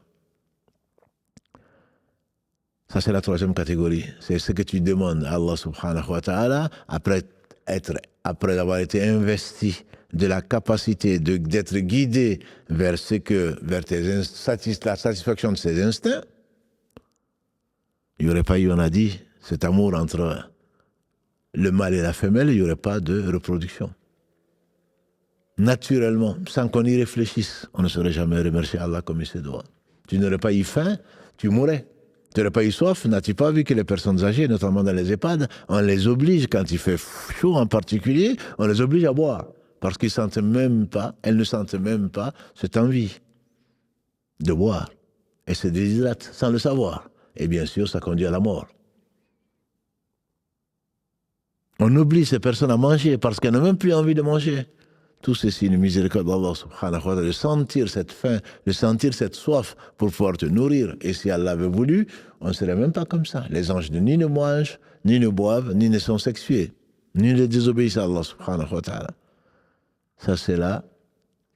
A: Ça, c'est la troisième catégorie. C'est ce que tu demandes à Allah subhanahu wa ta'ala après avoir été investi de la capacité d'être guidé vers la satisfaction de ses instincts. Il n'y aurait pas eu, on a dit, cet amour entre le mâle et la femelle, il n'y aurait pas de reproduction. Naturellement, sans qu'on y réfléchisse, on ne saurait jamais remercier Allah comme il se doit. Tu n'aurais pas eu faim, tu mourrais. Tu n'aurais pas eu soif, n'as-tu pas vu que les personnes âgées, notamment dans les EHPAD, on les oblige, quand il fait chaud en particulier, on les oblige à boire. Parce qu'ils sentent même pas, elles ne sentent même pas cette envie de boire. Et se déshydratent sans le savoir. Et bien sûr, ça conduit à la mort. On oblige ces personnes à manger parce qu'elles n'ont même plus envie de manger. Tout ceci, une miséricorde d'Allah subhanahu wa ta'ala, de sentir cette faim, de sentir cette soif pour pouvoir te nourrir. Et si Allah avait voulu, on ne serait même pas comme ça. Les anges ni ne mangent, ni ne boivent, ni ne sont sexués, ni ne désobéissent à Allah subhanahu wa ta'ala. Ça, c'est la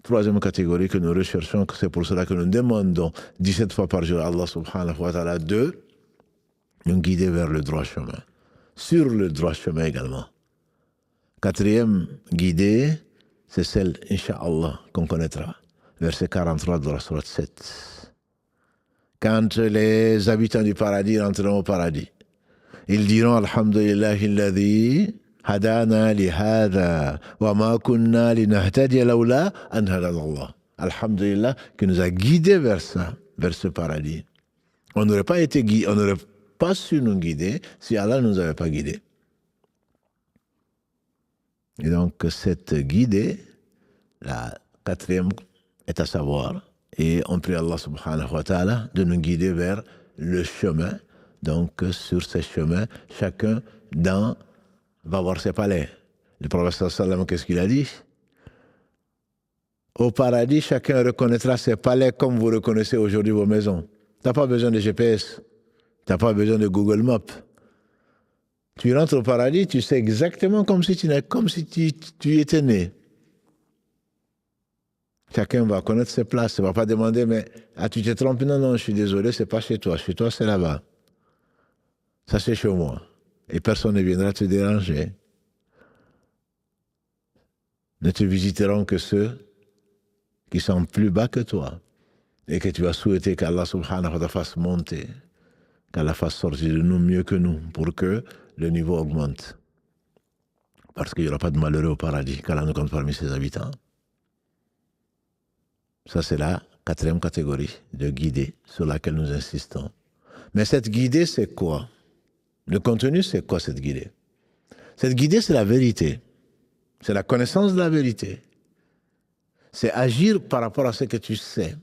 A: troisième catégorie que nous recherchons. C'est pour cela que nous demandons 17 fois par jour à Allah subhanahu wa ta'ala de nous guider vers le droit chemin. Sur le droit chemin également. Quatrième guidée, c'est celle, Inch'Allah, qu'on connaîtra. Verset 43 de la sourate 7. Quand les habitants du paradis rentreront au paradis, ils diront Alhamdulillahi alladhi hadana li hadha wa ma kunna linahtadiya lawla an hadana Allah. Alhamdulillah, qui nous a guidés vers ça, vers ce paradis. On n'aurait pas été guidés, on n'aurait pas su nous guider si Allah ne nous avait pas guidés. Et donc, cette guidée, la quatrième, est à savoir, et on prie Allah subhanahu wa ta'ala de nous guider vers le chemin. Donc, sur ce chemin, chacun va voir ses palais. Le prophète sallallahu alayhi wa sallam, qu'est-ce qu'il a dit? Au paradis, chacun reconnaîtra ses palais comme vous reconnaissez aujourd'hui vos maisons. Tu n'as pas besoin de GPS, tu n'as pas besoin de Google Maps. Tu rentres au paradis, tu sais exactement comme si tu étais né. Chacun va connaître ses places. Il ne va pas demander, mais tu t'es trompé? Non, je suis désolé, ce n'est pas chez toi. Chez toi, c'est là-bas. Ça, c'est chez moi. Et personne ne viendra te déranger. Ne te visiteront que ceux qui sont plus bas que toi. Et que tu vas souhaiter qu'Allah subhanahu wa ta'ala fasse monter. Qu'Allah fasse sortir de nous mieux que nous pour que le niveau augmente. Parce qu'il n'y aura pas de malheureux au paradis, qu'Allah nous compte parmi ses habitants. Ça, c'est la quatrième catégorie de guidée sur laquelle nous insistons. Mais cette guidée, c'est quoi? Le contenu, c'est quoi cette guidée? Cette guidée, c'est la vérité. C'est la connaissance de la vérité. C'est agir par rapport à ce que tu sais.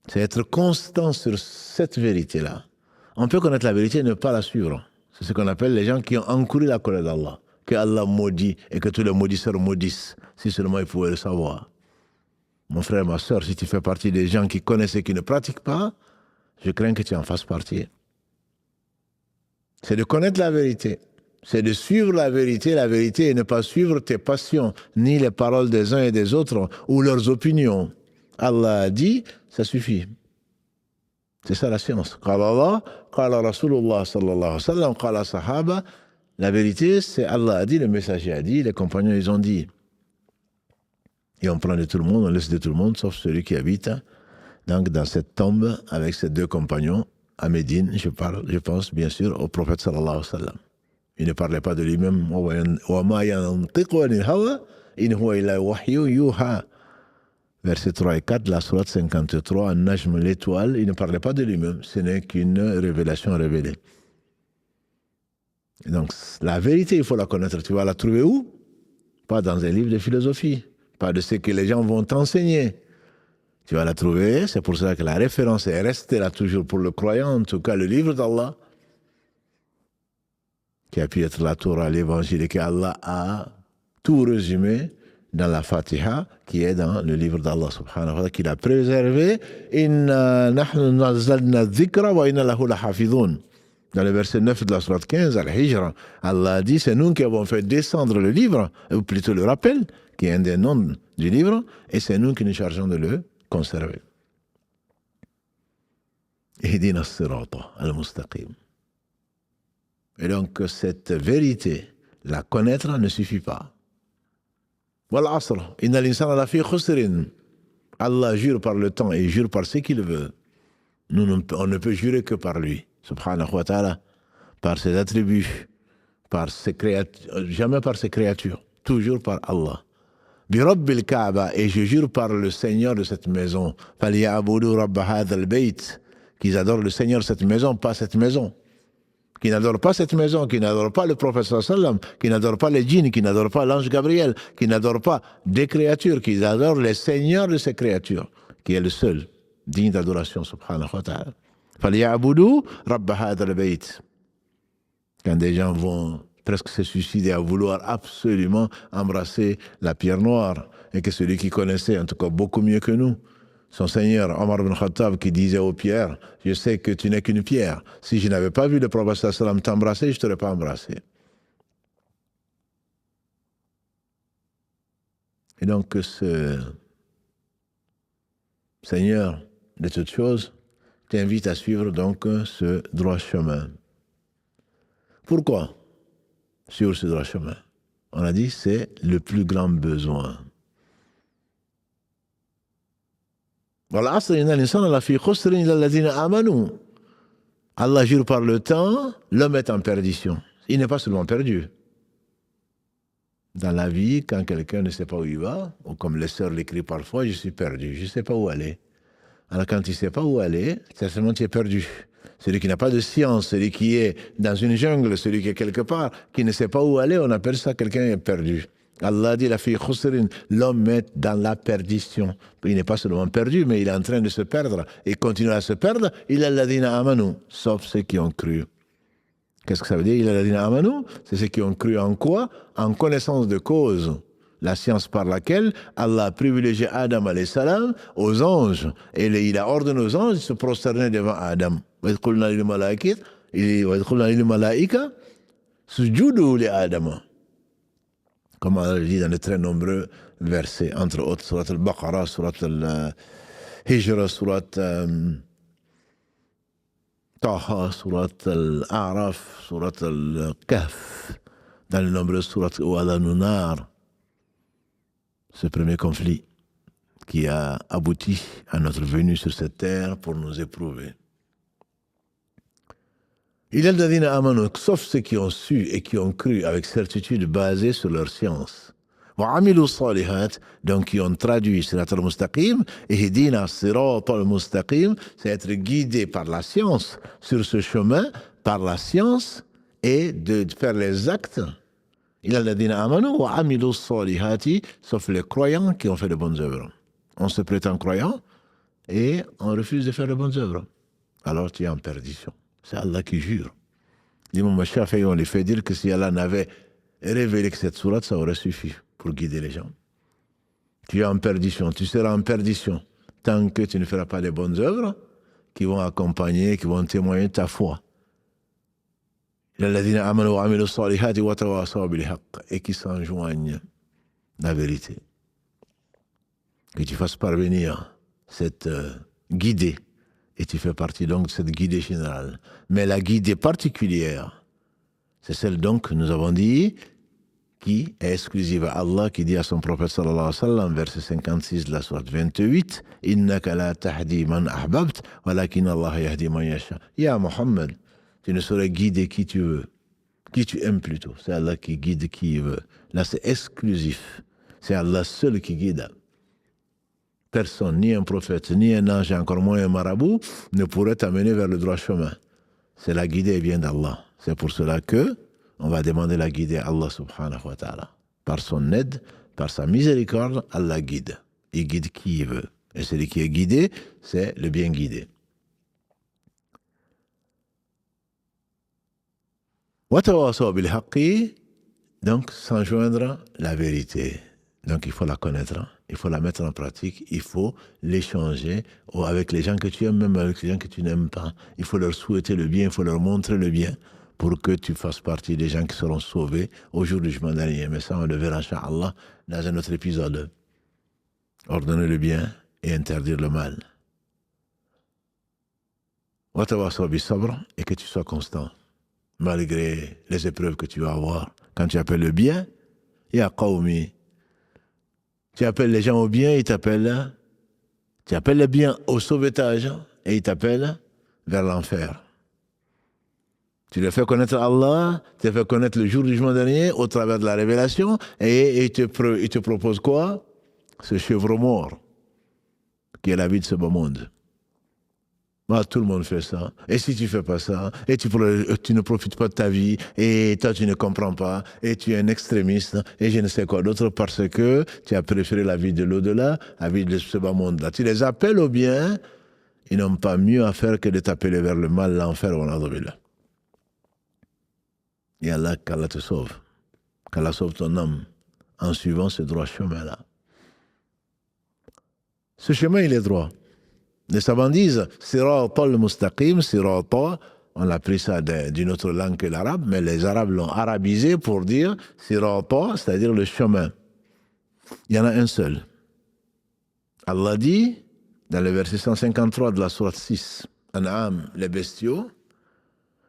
A: C'est être constant sur cette vérité-là. On peut connaître la vérité et ne pas la suivre. C'est ce qu'on appelle les gens qui ont encouru la colère d'Allah. Que Allah maudit et que tous les maudisseurs maudissent. Si seulement ils pouvaient le savoir. Mon frère, ma soeur, si tu fais partie des gens qui connaissent et qui ne pratiquent pas, je crains que tu en fasses partie. C'est de connaître la vérité. C'est de suivre la vérité et ne pas suivre tes passions, ni les paroles des uns et des autres, ou leurs opinions. Allah a dit, ça suffit. C'est ça la science. Qala Allah, qala Rasulullah sallallahu alayhi wa sallam, qala sahaba. La vérité, c'est Allah a dit, le messager a dit, les compagnons, ils ont dit. Et on prend de tout le monde, on laisse de tout le monde, sauf celui qui habite donc, dans cette tombe avec ses deux compagnons à Médine. Je pense bien sûr au prophète sallallahu alayhi wa sallam. Il ne parlait pas de lui-même. Versets 3 et 4, la sourate 53, Najm, l'étoile, il ne parlait pas de lui-même. Ce n'est qu'une révélation révélée. Et donc, la vérité, il faut la connaître. Tu vas la trouver où? Pas dans un livre de philosophie. Pas de ce que les gens vont t'enseigner. Tu vas la trouver, c'est pour cela que la référence est restée là toujours pour le croyant, en tout cas le livre d'Allah, qui a pu être la Torah, l'évangile, et qu'Allah a tout résumé dans la Fatiha, qui est dans le livre d'Allah subhanahu wa ta'ala, qu'il a préservé. Inna nahnu nazzalna dhikra wa inna lahu lahafidhun. Dans le verset 9 de la sourate 15, Al-Hijra, Allah a dit, c'est nous qui avons fait descendre le livre, ou plutôt le rappel, qui est un des noms du livre, et c'est nous qui nous chargeons de le conserver. Ihdina as-sirata al-mustaqim. Et donc, cette vérité, la connaître ne suffit pas. Wal asr, inna l'insana lafi khusrin. Allah jure par le temps et jure par ce qu'il veut. Nous, on ne peut jurer que par lui, subhanahu wa ta'ala, par ses attributs, par ses créatures, jamais par ses créatures, toujours par Allah. Bi Rabbil Kaaba, et je jure par le Seigneur de cette maison. Faliya'budu Rabb hadha al-bayt, qu'ils adorent le Seigneur de cette maison, pas cette maison. Qui n'adore pas cette maison, qui n'adore pas le prophète sallam, qui n'adore pas les djinns, qui n'adore pas l'ange Gabriel, qui n'adore pas des créatures, qui adore le Seigneur de ces créatures, qui est le seul digne d'adoration, subhanahu wa ta'ala. Faliya'budu Rabb hadha al-bayt. Quand des gens vont presque se suicider à vouloir absolument embrasser la pierre noire, et que celui qui connaissait, en tout cas beaucoup mieux que nous, son seigneur Omar ibn Khattab, qui disait aux pierres, je sais que tu n'es qu'une pierre, si je n'avais pas vu le prophète sallam t'embrasser, je ne t'aurais pas embrassé. Et donc ce Seigneur de toutes choses t'invite à suivre donc ce droit chemin. Pourquoi sur ce droit chemin? On a dit c'est le plus grand besoin. Allah jure par le temps, l'homme est en perdition. Il n'est pas seulement perdu. Dans la vie, quand quelqu'un ne sait pas où il va, ou comme les sœurs l'écrivent parfois, je suis perdu, je ne sais pas où aller. Alors quand tu ne sais pas où aller, certainement tu es perdu. Celui qui n'a pas de science, celui qui est dans une jungle, celui qui est quelque part, qui ne sait pas où aller, on appelle ça quelqu'un est perdu. Allah dit, la fille khusrin, l'homme est dans la perdition. Il n'est pas seulement perdu, mais il est en train de se perdre. Et continue à se perdre, il a ladina amanu, sauf ceux qui ont cru. Qu'est-ce que ça veut dire, il a ladina amanu? C'est ceux qui ont cru en quoi? En connaissance de cause. La science par laquelle Allah a privilégié Adam alayhi salam aux anges. Et il a ordonné aux anges de se prosterner devant Adam. Wa idh qulna lil malaika sujudu li Adam. Comme on le dit dans de très nombreux versets, entre autres, surat al-Baqarah, surat al-Hijra, surat Taha, surat al-A'raf, surat al-Kahf, dans de nombreux surat al-Nunar, ce premier conflit qui a abouti à notre venue sur cette terre pour nous éprouver. Il y a des amanu, sauf ceux qui ont su et qui ont cru avec certitude basée sur leur science. Donc qui ont traduit Sirat al-Mustaqim, et Ihdina Sirat al-Mustaqim, c'est être guidé par la science sur ce chemin, par la science, et de faire les actes. Il y a des amanu wa amilu salihati, sauf les croyants qui ont fait de bonnes œuvres. On se prétend croyant et on refuse de faire de bonnes œuvres. Alors tu es en perdition. C'est Allah qui jure. L'imam Shafi'i, on lui fait dire que si Allah n'avait révélé que cette sourate, ça aurait suffi pour guider les gens. Tu es en perdition, tu seras en perdition tant que tu ne feras pas de bonnes œuvres qui vont accompagner, qui vont témoigner ta foi. Et qui s'enjoignent la vérité. Que tu fasses parvenir cette guidée. Et tu fais partie donc de cette guidée générale. Mais la guidée particulière, c'est celle donc que nous avons dit, qui est exclusive à Allah, qui dit à son prophète sallallahu alayhi wa sallam, verset 56 de la sourate 28, « Innaka la tahdi man ahbabt, walakin Allah yahdi man yasha » Ya Muhammad, tu ne saurais guider qui tu veux, qui tu aimes plutôt. C'est Allah qui guide qui il veut. Là, c'est exclusif. C'est Allah seul qui guide. Personne, ni un prophète, ni un ange, encore moins un marabout, ne pourrait t'amener vers le droit chemin. C'est la guidée vient d'Allah. C'est pour cela que on va demander la guidée à Allah subhanahu wa ta'ala. Par son aide, par sa miséricorde, Allah guide. Il guide qui il veut. Et celui qui est guidé, c'est le bien guidé. وَتَوَاصَوْا بِالْحَقِّ, donc s'enjoindre la vérité. Donc il faut la connaître, il faut la mettre en pratique, il faut l'échanger avec les gens que tu aimes, même avec les gens que tu n'aimes pas. Il faut leur souhaiter le bien, il faut leur montrer le bien pour que tu fasses partie des gens qui seront sauvés au jour du jugement dernier. Mais ça, on le verra, Inch'Allah, dans un autre épisode. Ordonner le bien et interdire le mal. وَتَوَاصَوْا بِالصَّبْرِ, et que tu sois constant, malgré les épreuves que tu vas avoir. Quand tu appelles le bien, ya qawmi, tu appelles les gens au bien, ils t'appellent. Tu appelles le bien au sauvetage et ils t'appellent vers l'enfer. Tu leur fais connaître Allah, tu leur fais connaître le jour du jugement dernier au travers de la révélation et ils te proposent quoi? Ce chevreau mort qui est la vie de ce beau monde. Bah, tout le monde fait ça. Et si tu ne fais pas ça, et tu ne profites pas de ta vie, et toi tu ne comprends pas, et tu es un extrémiste, et je ne sais quoi d'autre, parce que tu as préféré la vie de l'au-delà, la vie de ce bas monde-là. Tu les appelles au bien, ils n'ont pas mieux à faire que de t'appeler vers le mal, l'enfer ou l'adoubillah. Et Allah, qu'Allah te sauve. Qu'Allah sauve ton âme en suivant ce droit chemin-là. Ce chemin, il est droit. Les savants disent Sirata al-Mustaqim, Sirata, on a pris ça d'une autre langue que l'arabe, mais les arabes l'ont arabisé pour dire Sirata, c'est-à-dire le chemin. Il y en a un seul. Allah dit, dans le verset 153 de la sourate 6, An'am, les bestiaux,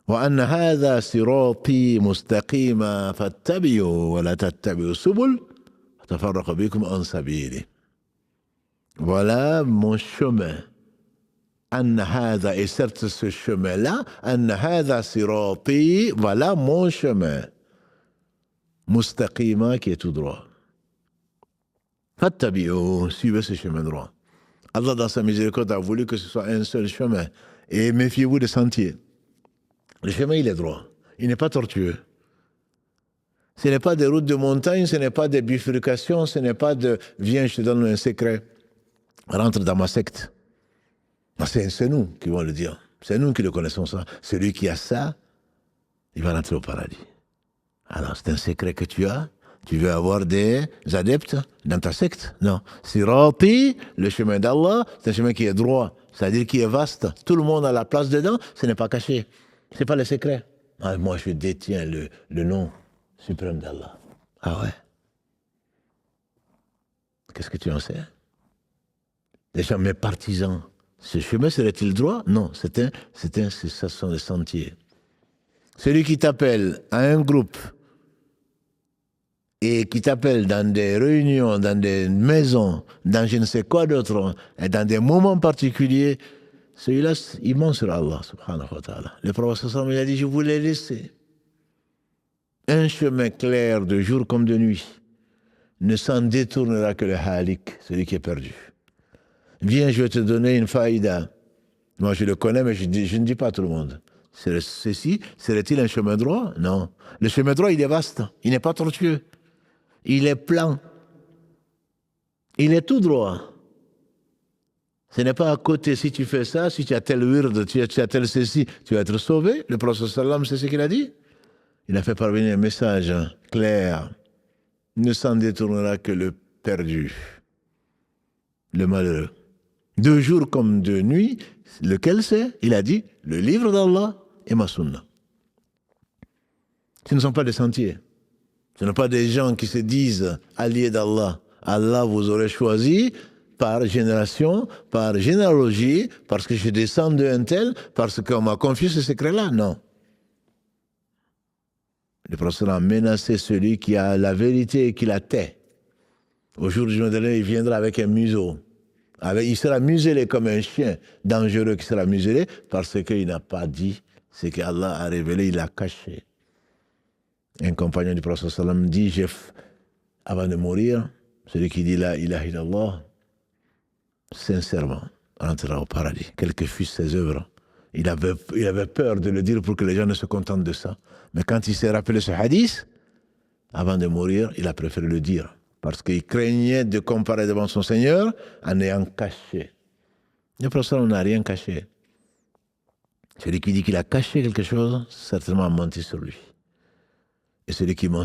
A: وَأَنَّ هَذَا صِرَاطِي مُسْتَقِيمًا فَاتَّبِعُوا وَلَا تَتَّبِعُوا السُّبُلَ فَتَفَرَّقَ بِكُمْ عَنْ سَبِيلِهِ. Voilà mon chemin. Anna hadha, et certes ce chemin-là, Anna hadha sirati, voilà mon chemin. Mustaqima, qui est tout droit. Fattabi'u, suivez ce chemin droit. Allah, dans sa miséricorde, a voulu que ce soit un seul chemin. Et méfiez-vous des sentiers. Le chemin, il est droit. Il n'est pas tortueux. Ce n'est pas des routes de montagne, ce n'est pas des bifurcations, ce n'est pas de « viens, je te donne un secret, rentre dans ma secte ». C'est nous qui vont le dire. C'est nous qui le connaissons ça. Celui qui a ça, il va rentrer au paradis. Alors, c'est un secret que tu as. Tu veux avoir des adeptes dans ta secte? Non. Sirati, le chemin d'Allah, c'est un chemin qui est droit, c'est-à-dire qui est vaste. Tout le monde a la place dedans, ce n'est pas caché. Ce n'est pas le secret. Ah, moi, je détiens le nom suprême d'Allah. Ah ouais? Qu'est-ce que tu en sais? Les gens, mes partisans, ce chemin serait-il droit? Non, ce sont des sentiers. Celui qui t'appelle à un groupe et qui t'appelle dans des réunions, dans des maisons, dans je ne sais quoi d'autre, et dans des moments particuliers, celui-là, il ment sur Allah, subhanahu wa ta'ala. Le prophète sallallahu alayhi wa sallam, il a dit, je vous l'ai laissé. Un chemin clair de jour comme de nuit ne s'en détournera que le halik, celui qui est perdu. Viens, je vais te donner une faïda. Moi, je le connais, mais je ne dis pas à tout le monde. Ceci, serait-il un chemin droit? Non. Le chemin droit, il est vaste. Il n'est pas tortueux. Il est plan. Il est tout droit. Ce n'est pas à côté. Si tu fais ça, si tu as tel wird, tu as tel ceci, tu vas être sauvé. Le prophète sallam, c'est ce qu'il a dit. Il a fait parvenir un message clair. Ne s'en détournera que le perdu, le malheureux. De jour comme de nuit, lequel c'est? Il a dit, le livre d'Allah et ma sunna. Ce ne sont pas des sentiers. Ce ne sont pas des gens qui se disent alliés d'Allah. Allah vous aurait choisi par génération, par généalogie, parce que je descends d'un tel, parce qu'on m'a confié ce secret-là. Non. Le prophète a menacé celui qui a la vérité et qui la tait. Au jour du jour de il viendra avec un museau. Il sera muselé comme un chien dangereux qui sera muselé parce qu'il n'a pas dit ce qu'Allah a révélé, il l'a caché. Un compagnon du prophète sallam dit, avant de mourir, celui qui dit la ilaha illallah, sincèrement, rentrera au paradis, quelles que fussent ses œuvres. Il avait peur de le dire pour que les gens ne se contentent de ça. Mais quand il s'est rappelé ce hadith, avant de mourir, il a préféré le dire. Parce qu'il craignait de comparer devant son Seigneur en ayant caché. Le prophète n'a rien caché. Celui qui dit qu'il a caché quelque chose, certainement a menti sur lui. Et celui qui ment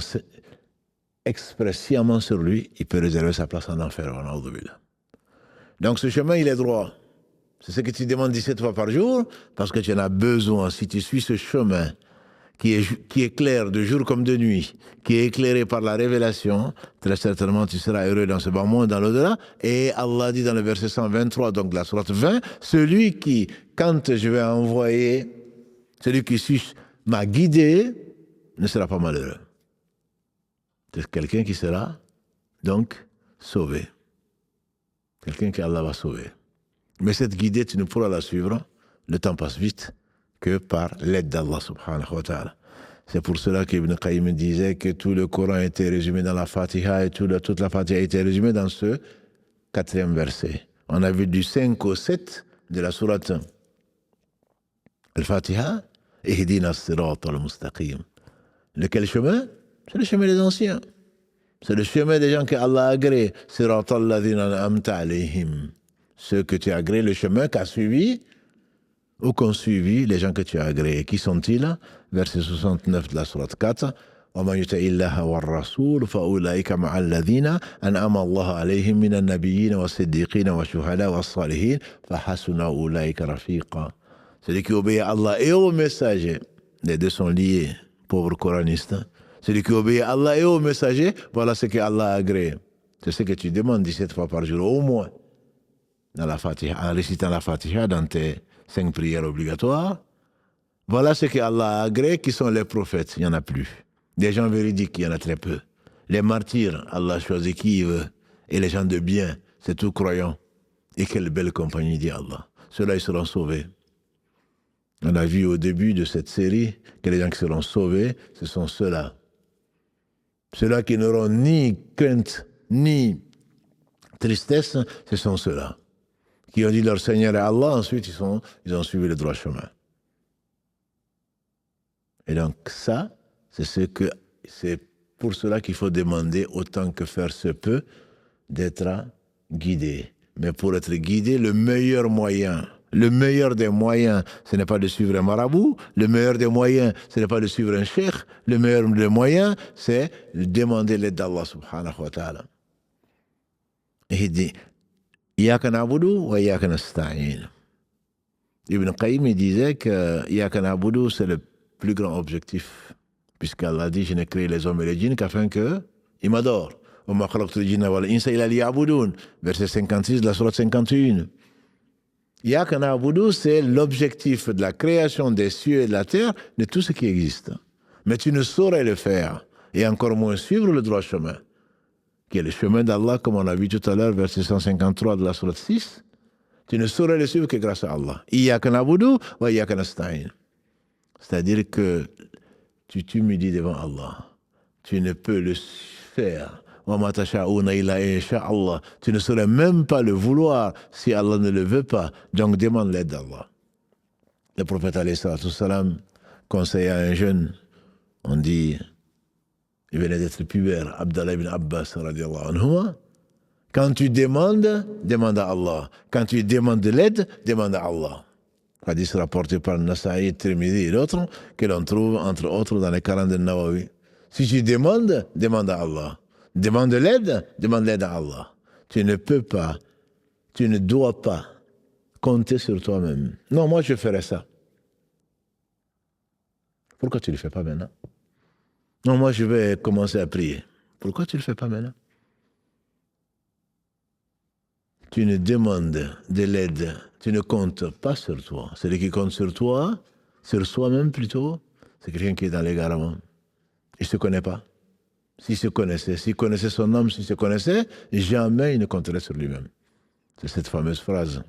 A: expressément sur lui, il peut réserver sa place en enfer. Donc ce chemin, il est droit. C'est ce que tu demandes 17 fois par jour, parce que tu en as besoin. Si tu suis ce chemin qui est clair de jour comme de nuit, qui est éclairé par la révélation, très certainement tu seras heureux dans ce bas monde, dans l'au-delà. Et Allah dit dans le verset 123, donc de la sourate 20, celui qui, quand je vais envoyer, celui qui suit m'a guidé, ne sera pas malheureux. C'est quelqu'un qui sera donc sauvé. Quelqu'un qu'Allah va sauver. Mais cette guidée, tu ne pourras la suivre, le temps passe vite, que par l'aide d'Allah subhanahu wa ta'ala. C'est pour cela qu'Ibn Qayyim disait que tout le Coran était résumé dans la Fatiha et toute la Fatiha était résumée dans ce 4e verset. On a vu du 5 au 7 de la sourate Al-Fatiha, Ihdina as-sirata al-mustaqim. Lequel chemin? C'est le chemin des anciens. C'est le chemin des gens que Allah a agréé. Sirata alladhina an'amta alayhim. Ceux que tu as agréés, le chemin qu'a suivi ou qu'ont suivi les gens que tu as agréés. Qui sont-ils? Verset 69 de la sourate 4. وَمَنْ يُطِعِ اللَّهَ وَالرَّسُولَ فَأُولَٰئِكَ مَعَ الَّذِينَ أَنْعَمَ اللَّهُ عَلَيْهِم مِّنَ النَّبِيِّينَ وَالصِّدِّيقِينَ وَالشُّهَدَاءِ وَالصَّالِحِينَ فَحَسُنَ أُولَٰئِكَ رَفِيقًا. Celui qui obéit à Allah et au messager, les deux sont liés, pauvres coranistes. Celui qui obéit à Allah et au messager, voilà ce que Allah a agréé. C'est ce que tu demandes 17 fois par jour, au moins. Dans la Fatiha, en récitant la Fatiha dans tes 5 prières obligatoires. Voilà ce que Allah a agréé, qui sont les prophètes, il n'y en a plus. Les gens véridiques, il y en a très peu. Les martyrs, Allah choisit qui il veut. Et les gens de bien, c'est tout croyant. Et quelle belle compagnie, dit Allah. Ceux-là, ils seront sauvés. On a vu au début de cette série que les gens qui seront sauvés, ce sont ceux-là. Ceux-là qui n'auront ni crainte, ni tristesse, ce sont ceux-là. Qui ont dit leur Seigneur est Allah, ensuite ils ont suivi le droit chemin. Et donc ça, c'est pour cela qu'il faut demander, autant que faire se peut, d'être guidé. Mais pour être guidé, le meilleur des moyens, ce n'est pas de suivre un marabout. Le meilleur des moyens, ce n'est pas de suivre un cheikh. Le meilleur des moyens, c'est de demander l'aide d'Allah subhanahu wa ta'ala. Et il dit, Iyaka na'budu wa iyaka nasta'in. Ibn Qayyim disait que Iyaka na'budu, c'est le plus grand objectif. Puisqu'Allah dit, je n'ai créé les hommes et les djinns qu'afin qu'ils m'adorent. Verset 56 de la sourate 51. Iyaka na'budu, c'est l'objectif de la création des cieux et de la terre, de tout ce qui existe. Mais tu ne saurais le faire, et encore moins suivre le droit chemin, qui est le chemin d'Allah, comme on a vu tout à l'heure, verset 153 de la sourate 6. Tu ne saurais le suivre que grâce à Allah. Iyaka na'budu wa iyaka nasta'in. C'est-à-dire que tu t'humilies devant Allah. Tu ne peux le faire. Tu ne saurais même pas le vouloir si Allah ne le veut pas. Donc demande l'aide d'Allah. Le prophète alayhi salam conseille à un jeune, on dit, il venait d'être pubère, Abdallah ibn Abbas radiallahu anhu. Quand tu demandes, demande à Allah. Quand tu demandes de l'aide, demande à Allah. Hadith rapporté par Nasa'i, Tirmidhi et d'autres, que l'on trouve entre autres dans les 40 de Nawawi. Si tu demandes, demande à Allah. Demande l'aide à Allah. Tu ne peux pas, tu ne dois pas compter sur toi-même. Non, moi je ferai ça. Pourquoi tu ne le fais pas maintenant? Non, moi je vais commencer à prier. Pourquoi tu ne le fais pas maintenant? Tu ne demandes de l'aide, tu ne comptes pas sur toi. Celui qui compte sur toi, sur soi-même plutôt, c'est quelqu'un qui est dans l'égarement. Il ne se connaît pas. S'il connaissait son âme, s'il se connaissait, jamais il ne compterait sur lui-même. C'est cette fameuse phrase,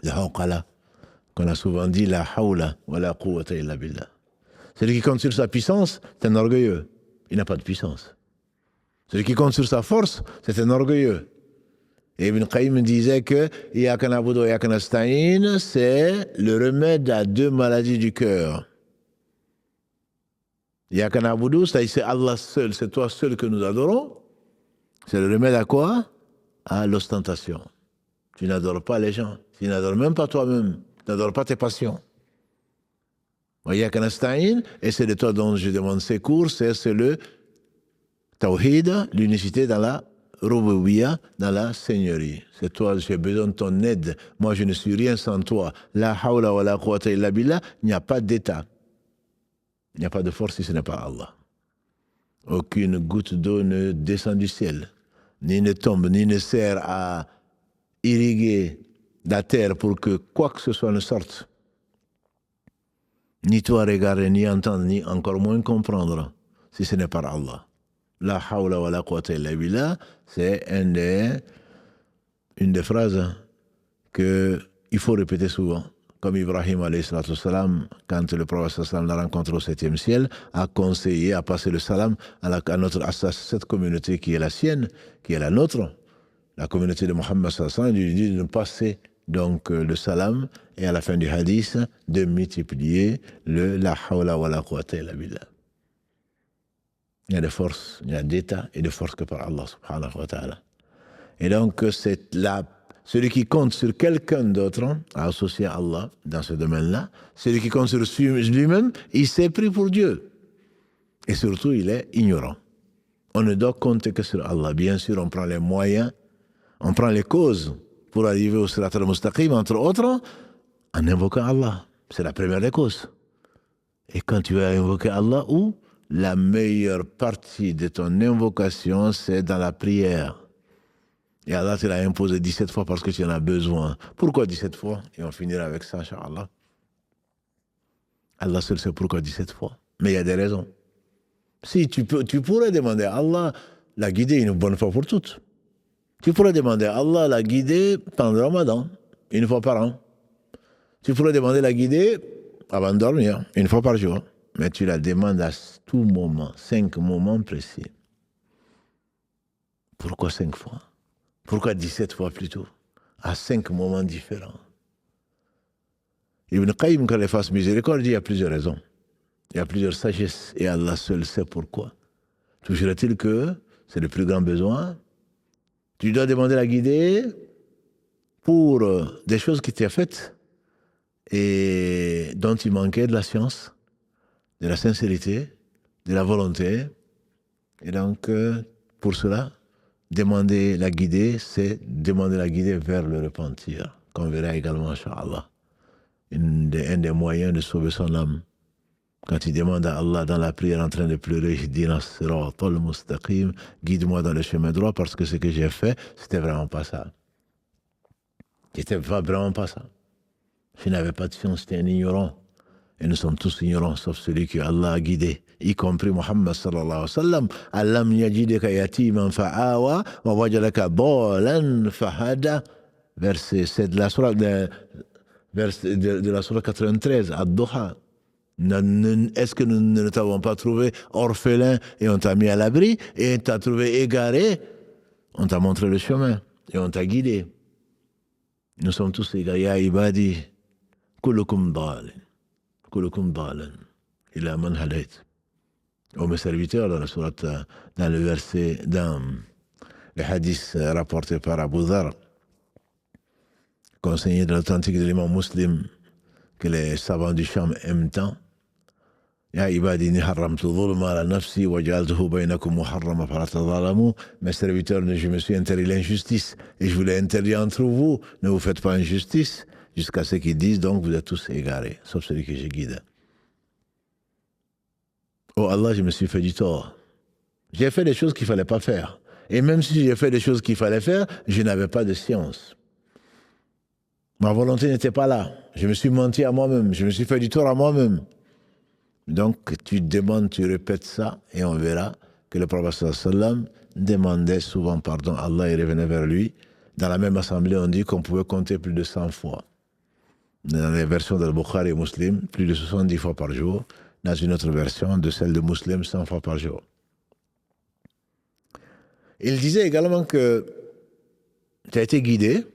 A: la hawqala, qu'on a souvent dit, la hawla wa la quwwata illa billah. Celui qui compte sur sa puissance, c'est un orgueilleux. Il n'a pas de puissance. Celui qui compte sur sa force, c'est un orgueilleux. Et Ibn Qayyim disait que Iyaka na'budu wa iyaka nasta'in, c'est le remède à 2 maladies du cœur. Iyaka na'budu, c'est Allah seul, c'est toi seul que nous adorons. C'est le remède à quoi? À l'ostentation. Tu n'adores pas les gens. Tu n'adores même pas toi-même. Tu n'adores pas tes passions. Et c'est de toi dont je demande secours, c'est le tawhid, l'unicité dans la rububiyya, dans la seigneurie. C'est toi, j'ai besoin de ton aide. Moi, je ne suis rien sans toi. La hawla wa la quwwata illa billah, il n'y a pas d'état. Il n'y a pas de force si ce n'est pas Allah. Aucune goutte d'eau ne descend du ciel, ni ne tombe, ni ne sert à irriguer la terre pour que quoi que ce soit ne sorte. Ni toi regarder, ni entendre, ni encore moins comprendre, si ce n'est par Allah. La hawla wa la quwwata illa billah, c'est une des phrases qu'il faut répéter souvent. Comme Ibrahim, salam, quand le prophète sallam l'a rencontré au 7e ciel, a conseillé à passer le salam à cette communauté qui est la sienne, qui est la nôtre, la communauté de Mohammed sallam, il lui dit de passer donc le salam et à la fin du hadith de multiplier le la hawla wa la quwwata illa billah. Il y a des forces, il y a d'état et de forces que par Allah subhanahu wa ta'ala. Et donc c'est celui qui compte sur quelqu'un d'autre à associer à Allah dans ce domaine-là, celui qui compte sur lui-même, il s'est pris pour Dieu. Et surtout, il est ignorant. On ne doit compter que sur Allah. Bien sûr, on prend les moyens, on prend les causes pour arriver au sirat al-mustaqim, entre autres, en invoquant Allah. C'est la première des causes. Et quand tu vas invoquer Allah, où la meilleure partie de ton invocation, c'est dans la prière. Et Allah te l'a imposé 17 fois parce que tu en as besoin. Pourquoi 17 fois? Et on finira avec ça, Inch'Allah. Allah seul sait pourquoi 17 fois. Mais il y a des raisons. Si tu pourrais demander à Allah la guider une bonne fois pour toutes. Tu pourrais demander à Allah la guider pendant le Ramadan, une fois par an. Tu pourrais demander la guider avant de dormir, une fois par jour. Mais tu la demandes à tout moment, 5 moments précis. Pourquoi 5 fois? Pourquoi 17 fois plutôt? À 5 moments différents. Ibn Qayyim, quand il fasse miséricorde, il y a plusieurs raisons. Il y a plusieurs sagesses. Et Allah seul sait pourquoi. Toujours est-il que c'est le plus grand besoin. Tu dois demander la guidée pour des choses qui t'ont faites et dont il manquait de la science, de la sincérité, de la volonté. Et donc, pour cela, demander la guidée, c'est demander la guidée vers le repentir, qu'on verra également, Inch'Allah. Un des moyens de sauver son âme. Quand il demande à Allah dans la prière en train de pleurer, Ihdina siratal mustaqim, guide-moi dans le chemin droit parce que ce que j'ai fait, c'était vraiment pas ça. C'était vraiment pas ça. Je n'avais pas de science, j'étais un ignorant. Et nous sommes tous ignorants, sauf celui que Allah a guidé, y compris Muhammad sallallahu alayhi wa sallam. Alam yajidaka yatiman fa'awa, wa wajadaka dalan fahada. Verset 7 de la sourate de la sourate 93, Ad-Duha. Est-ce que nous ne t'avons pas trouvé orphelin et on t'a mis à l'abri, et t'as trouvé égaré, on t'a montré le chemin et on t'a guidé. Nous sommes tous égarés. Ya ibadi, kullukum dalin. Kullukum dalan. Ila man hadayt. Ô mes serviteurs, dans le verset, dans le hadith rapporté par Abu Dhar, conseiller de l'authentique de l'imam Muslim, que les savants du Sham aiment tant. Ya ibadi ni haramtu dhulma ala nafsi wa ja'altuhu bainakum muharrama fala tadhalamu. Mes serviteurs, je me suis interdit l'injustice et je vous l'ai interdit entre vous. Ne vous faites pas injustice jusqu'à ce qu'ils disent donc vous êtes tous égarés, sauf celui que je guide. Oh Allah, je me suis fait du tort. J'ai fait des choses qu'il ne fallait pas faire. Et même si j'ai fait des choses qu'il fallait faire, je n'avais pas de science. Ma volonté n'était pas là. Je me suis menti à moi-même. Je me suis fait du tort à moi-même. Donc, tu demandes, tu répètes ça, et on verra que le prophète sallam demandait souvent pardon à Allah et revenait vers lui. Dans la même assemblée, on dit qu'on pouvait compter plus de 100 fois. Dans les versions de Bukhari et Muslim, plus de 70 fois par jour. Dans une autre version, de celle de Muslim, 100 fois par jour. Il disait également que tu as été guidé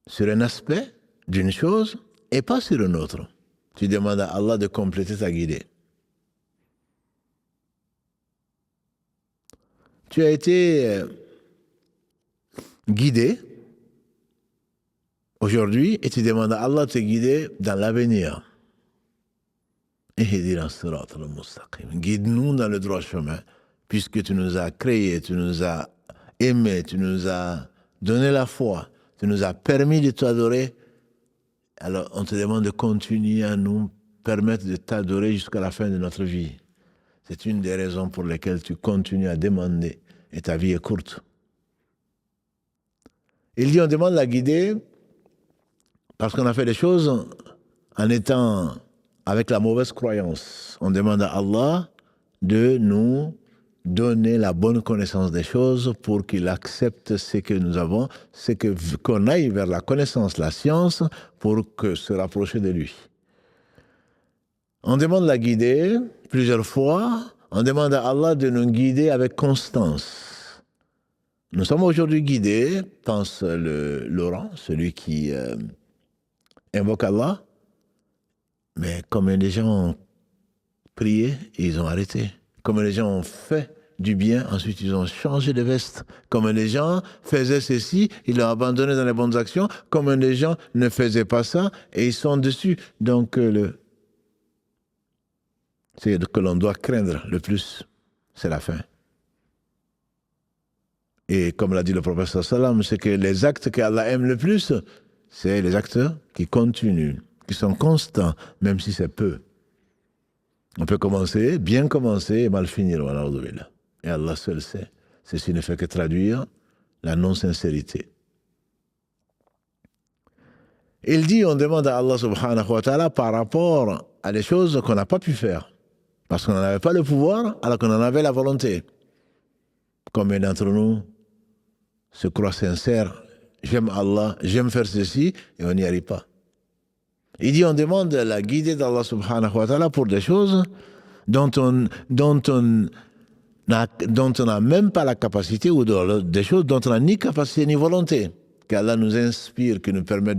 A: sur un aspect d'une chose et pas sur un autre. Tu demandes à Allah de compléter ta guidée. tu as été guidé aujourd'hui et tu demandes à Allah de te guider dans l'avenir. Guide-nous dans le droit chemin, puisque tu nous as créés, tu nous as aimés, tu nous as donné la foi, tu nous as permis de t'adorer. Alors on te demande de continuer à nous permettre de t'adorer jusqu'à la fin de notre vie. C'est une des raisons pour lesquelles tu continues à demander et ta vie est courte. Il dit on demande la guider parce qu'on a fait des choses en étant avec la mauvaise croyance. On demande à Allah de nous donner la bonne connaissance des choses pour qu'il accepte ce que nous avons, qu'on aille vers la connaissance, la science, pour se rapprocher de lui. On demande la guider plusieurs fois. On demande à Allah de nous guider avec constance. Nous sommes aujourd'hui guidés, pense Laurent, celui qui invoque Allah. Mais combien de gens ont prié et ils ont arrêté? Combien de gens ont fait du bien, ensuite ils ont changé de veste? Combien de gens faisaient ceci, ils l'ont abandonné dans les bonnes actions? Combien de gens ne faisaient pas ça et ils sont dessus? Donc c'est que l'on doit craindre le plus, c'est la fin. Et comme l'a dit le prophète sallam, c'est que les actes qu'Allah aime le plus, c'est les actes qui continuent, qui sont constants, même si c'est peu. On peut commencer, bien commencer et mal finir. Et Allah seul sait. Ceci ne fait que traduire la non-sincérité. Il dit, on demande à Allah subhanahu wa ta'ala par rapport à des choses qu'on n'a pas pu faire. Parce qu'on n'en avait pas le pouvoir, alors qu'on en avait la volonté. Combien d'entre nous se croient sincères? J'aime Allah, j'aime faire ceci, et on n'y arrive pas. Il dit, on demande la guidée d'Allah subhanahu wa ta'ala pour des choses dont on n'a même pas la capacité, ou des choses dont on n'a ni capacité ni volonté. Qu'Allah nous inspire, qui nous permet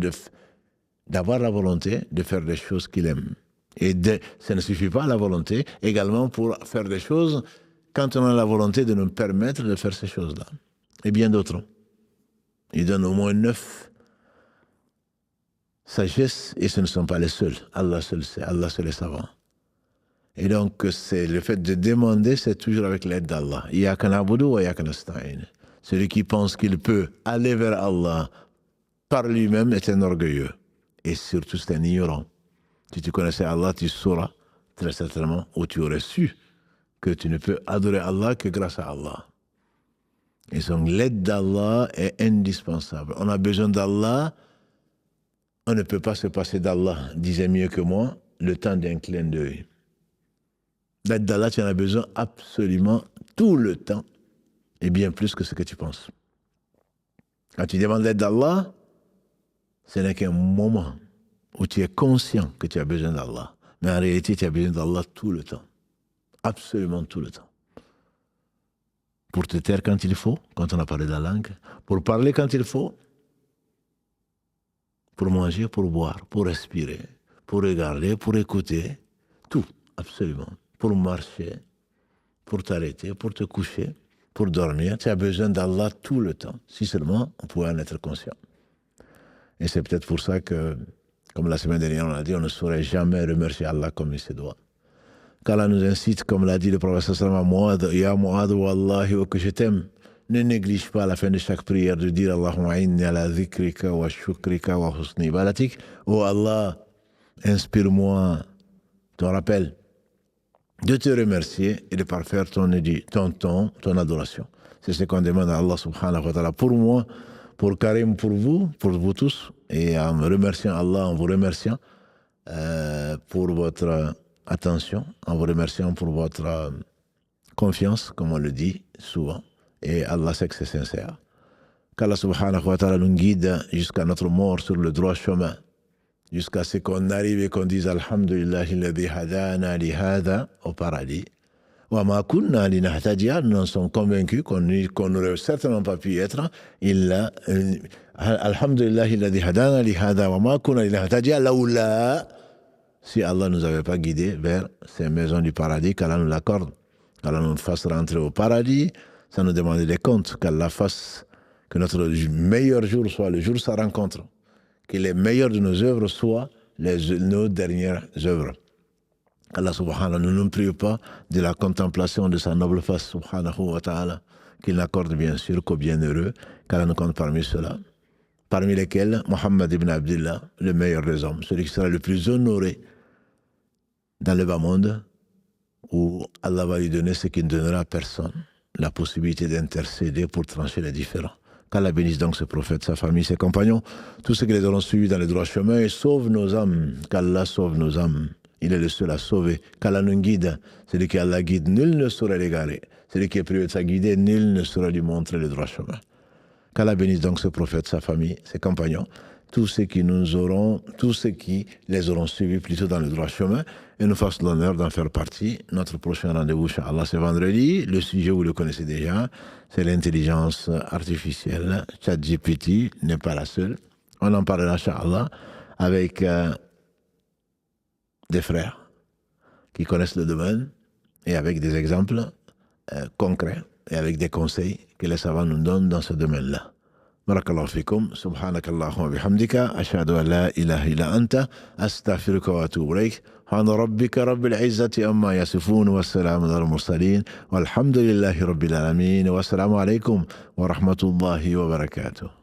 A: d'avoir la volonté de faire des choses qu'il aime. Et ça ne suffit pas, la volonté, également pour faire des choses quand on a la volonté de nous permettre de faire ces choses-là. Et bien d'autres. Il donne au moins 9 sagesse, et ce ne sont pas les seuls. Allah seul sait, Allah seul est savant. Et donc, c'est le fait de demander, c'est toujours avec l'aide d'Allah. Iyaka na'budu wa iyaka nasta'in. Celui qui pense qu'il peut aller vers Allah par lui-même est un orgueilleux. Et surtout, c'est un ignorant. Si tu connaissais Allah, tu sauras très certainement, ou tu aurais su, que tu ne peux adorer Allah que grâce à Allah. Et donc, l'aide d'Allah est indispensable. On a besoin d'Allah. On ne peut pas se passer d'Allah, disait mieux que moi, le temps d'un clin d'œil. L'aide d'Allah, tu en as besoin absolument tout le temps, et bien plus que ce que tu penses. Quand tu demandes l'aide d'Allah, ce n'est qu'un moment où tu es conscient que tu as besoin d'Allah. Mais en réalité, tu as besoin d'Allah tout le temps. Absolument tout le temps. Pour te taire quand il faut, quand on a parlé de la langue, pour parler quand il faut, pour manger, pour boire, pour respirer, pour regarder, pour écouter, tout, absolument. Pour marcher, pour t'arrêter, pour te coucher, pour dormir, tu as besoin d'Allah tout le temps, si seulement on pouvait en être conscient. Et c'est peut-être pour ça que, comme la semaine dernière on a dit, on ne saurait jamais remercier Allah comme il se doit. Qu'Allah nous incite, comme l'a dit le prophète sallallahu alayhi wa sallam, Ya Mu'adh wallahi wa que je t'aime, ne néglige pas à la fin de chaque prière de dire Allahumma inni ala dhikrika wa shukrika wa husni ibadatik. Oh Allah, inspire-moi ton rappel de te remercier et de parfaire ton adoration. C'est ce qu'on demande à Allah subhanahu wa ta'ala pour moi, pour Karim, pour vous tous, et en me remerciant Allah, en vous remerciant pour votre attention, en vous remerciant pour votre confiance, comme on le dit souvent, et Allah sait que c'est sincère. Qu'Allah subhanahu wa ta'ala nous guide jusqu'à notre mort sur le droit chemin, jusqu'à ce qu'on arrive et qu'on dise Alhamdulillahi alladhi hadana li hadha au paradis. Wa ma kunna linahtadiya, nous en sommes convaincus qu'on n'aurait certainement pas pu être. Alhamdulillahi alladhi hadana li hadha wa ma kunna linahtadiya lawla, si Allah ne nous avait pas guidés vers ces maisons du paradis, qu'Allah nous l'accorde, qu'Allah nous fasse rentrer au paradis, sans nous demander des comptes, qu'Allah fasse que notre meilleur jour soit le jour de sa rencontre, que les meilleures de nos œuvres soient nos dernières œuvres. Allah subhanahu ne nous prive pas de la contemplation de sa noble face subhanahu wa ta'ala, qu'il n'accorde bien sûr qu'aux bienheureux, qu'Allah nous compte parmi ceux-là, parmi lesquels Mohammed ibn Abdillah, le meilleur des hommes, celui qui sera le plus honoré dans le bas monde, où Allah va lui donner ce qu'il ne donnera à personne, la possibilité d'intercéder pour trancher les différends. Qu'Allah bénisse donc ce prophète, sa famille, ses compagnons, tous ceux qui les auront suivis dans le droit chemin, et sauve nos âmes, qu'Allah sauve nos âmes. Il est le seul à sauver. Qu'Allah nous guide. Celui qui Allah guide, nul ne saurait l'égarer. Celui qui est privé de sa guidée, nul ne saurait lui montrer le droit chemin. Qu'Allah bénisse donc ce prophète, sa famille, ses compagnons, tous ceux qui les auront suivis plutôt dans le droit chemin, et nous fasse l'honneur d'en faire partie. Notre prochain rendez-vous, Inch'Allah, c'est vendredi. Le sujet, vous le connaissez déjà, c'est l'intelligence artificielle. ChatGPT n'est pas la seule. On en parlera, Inch'Allah, avec des frères qui connaissent le domaine et avec des exemples concrets et avec des conseils que les savants nous donnent dans ce domaine-là. Barakallahu fikum, subhanakallahumma bihamdika, ashhadu an la ilaha illa anta, astaghfiruka wa atubu ilayk. سبحان ربك رب العزة أما يصفون والسلام على المرسلين والحمد لله رب العالمين والسلام عليكم ورحمة الله وبركاته.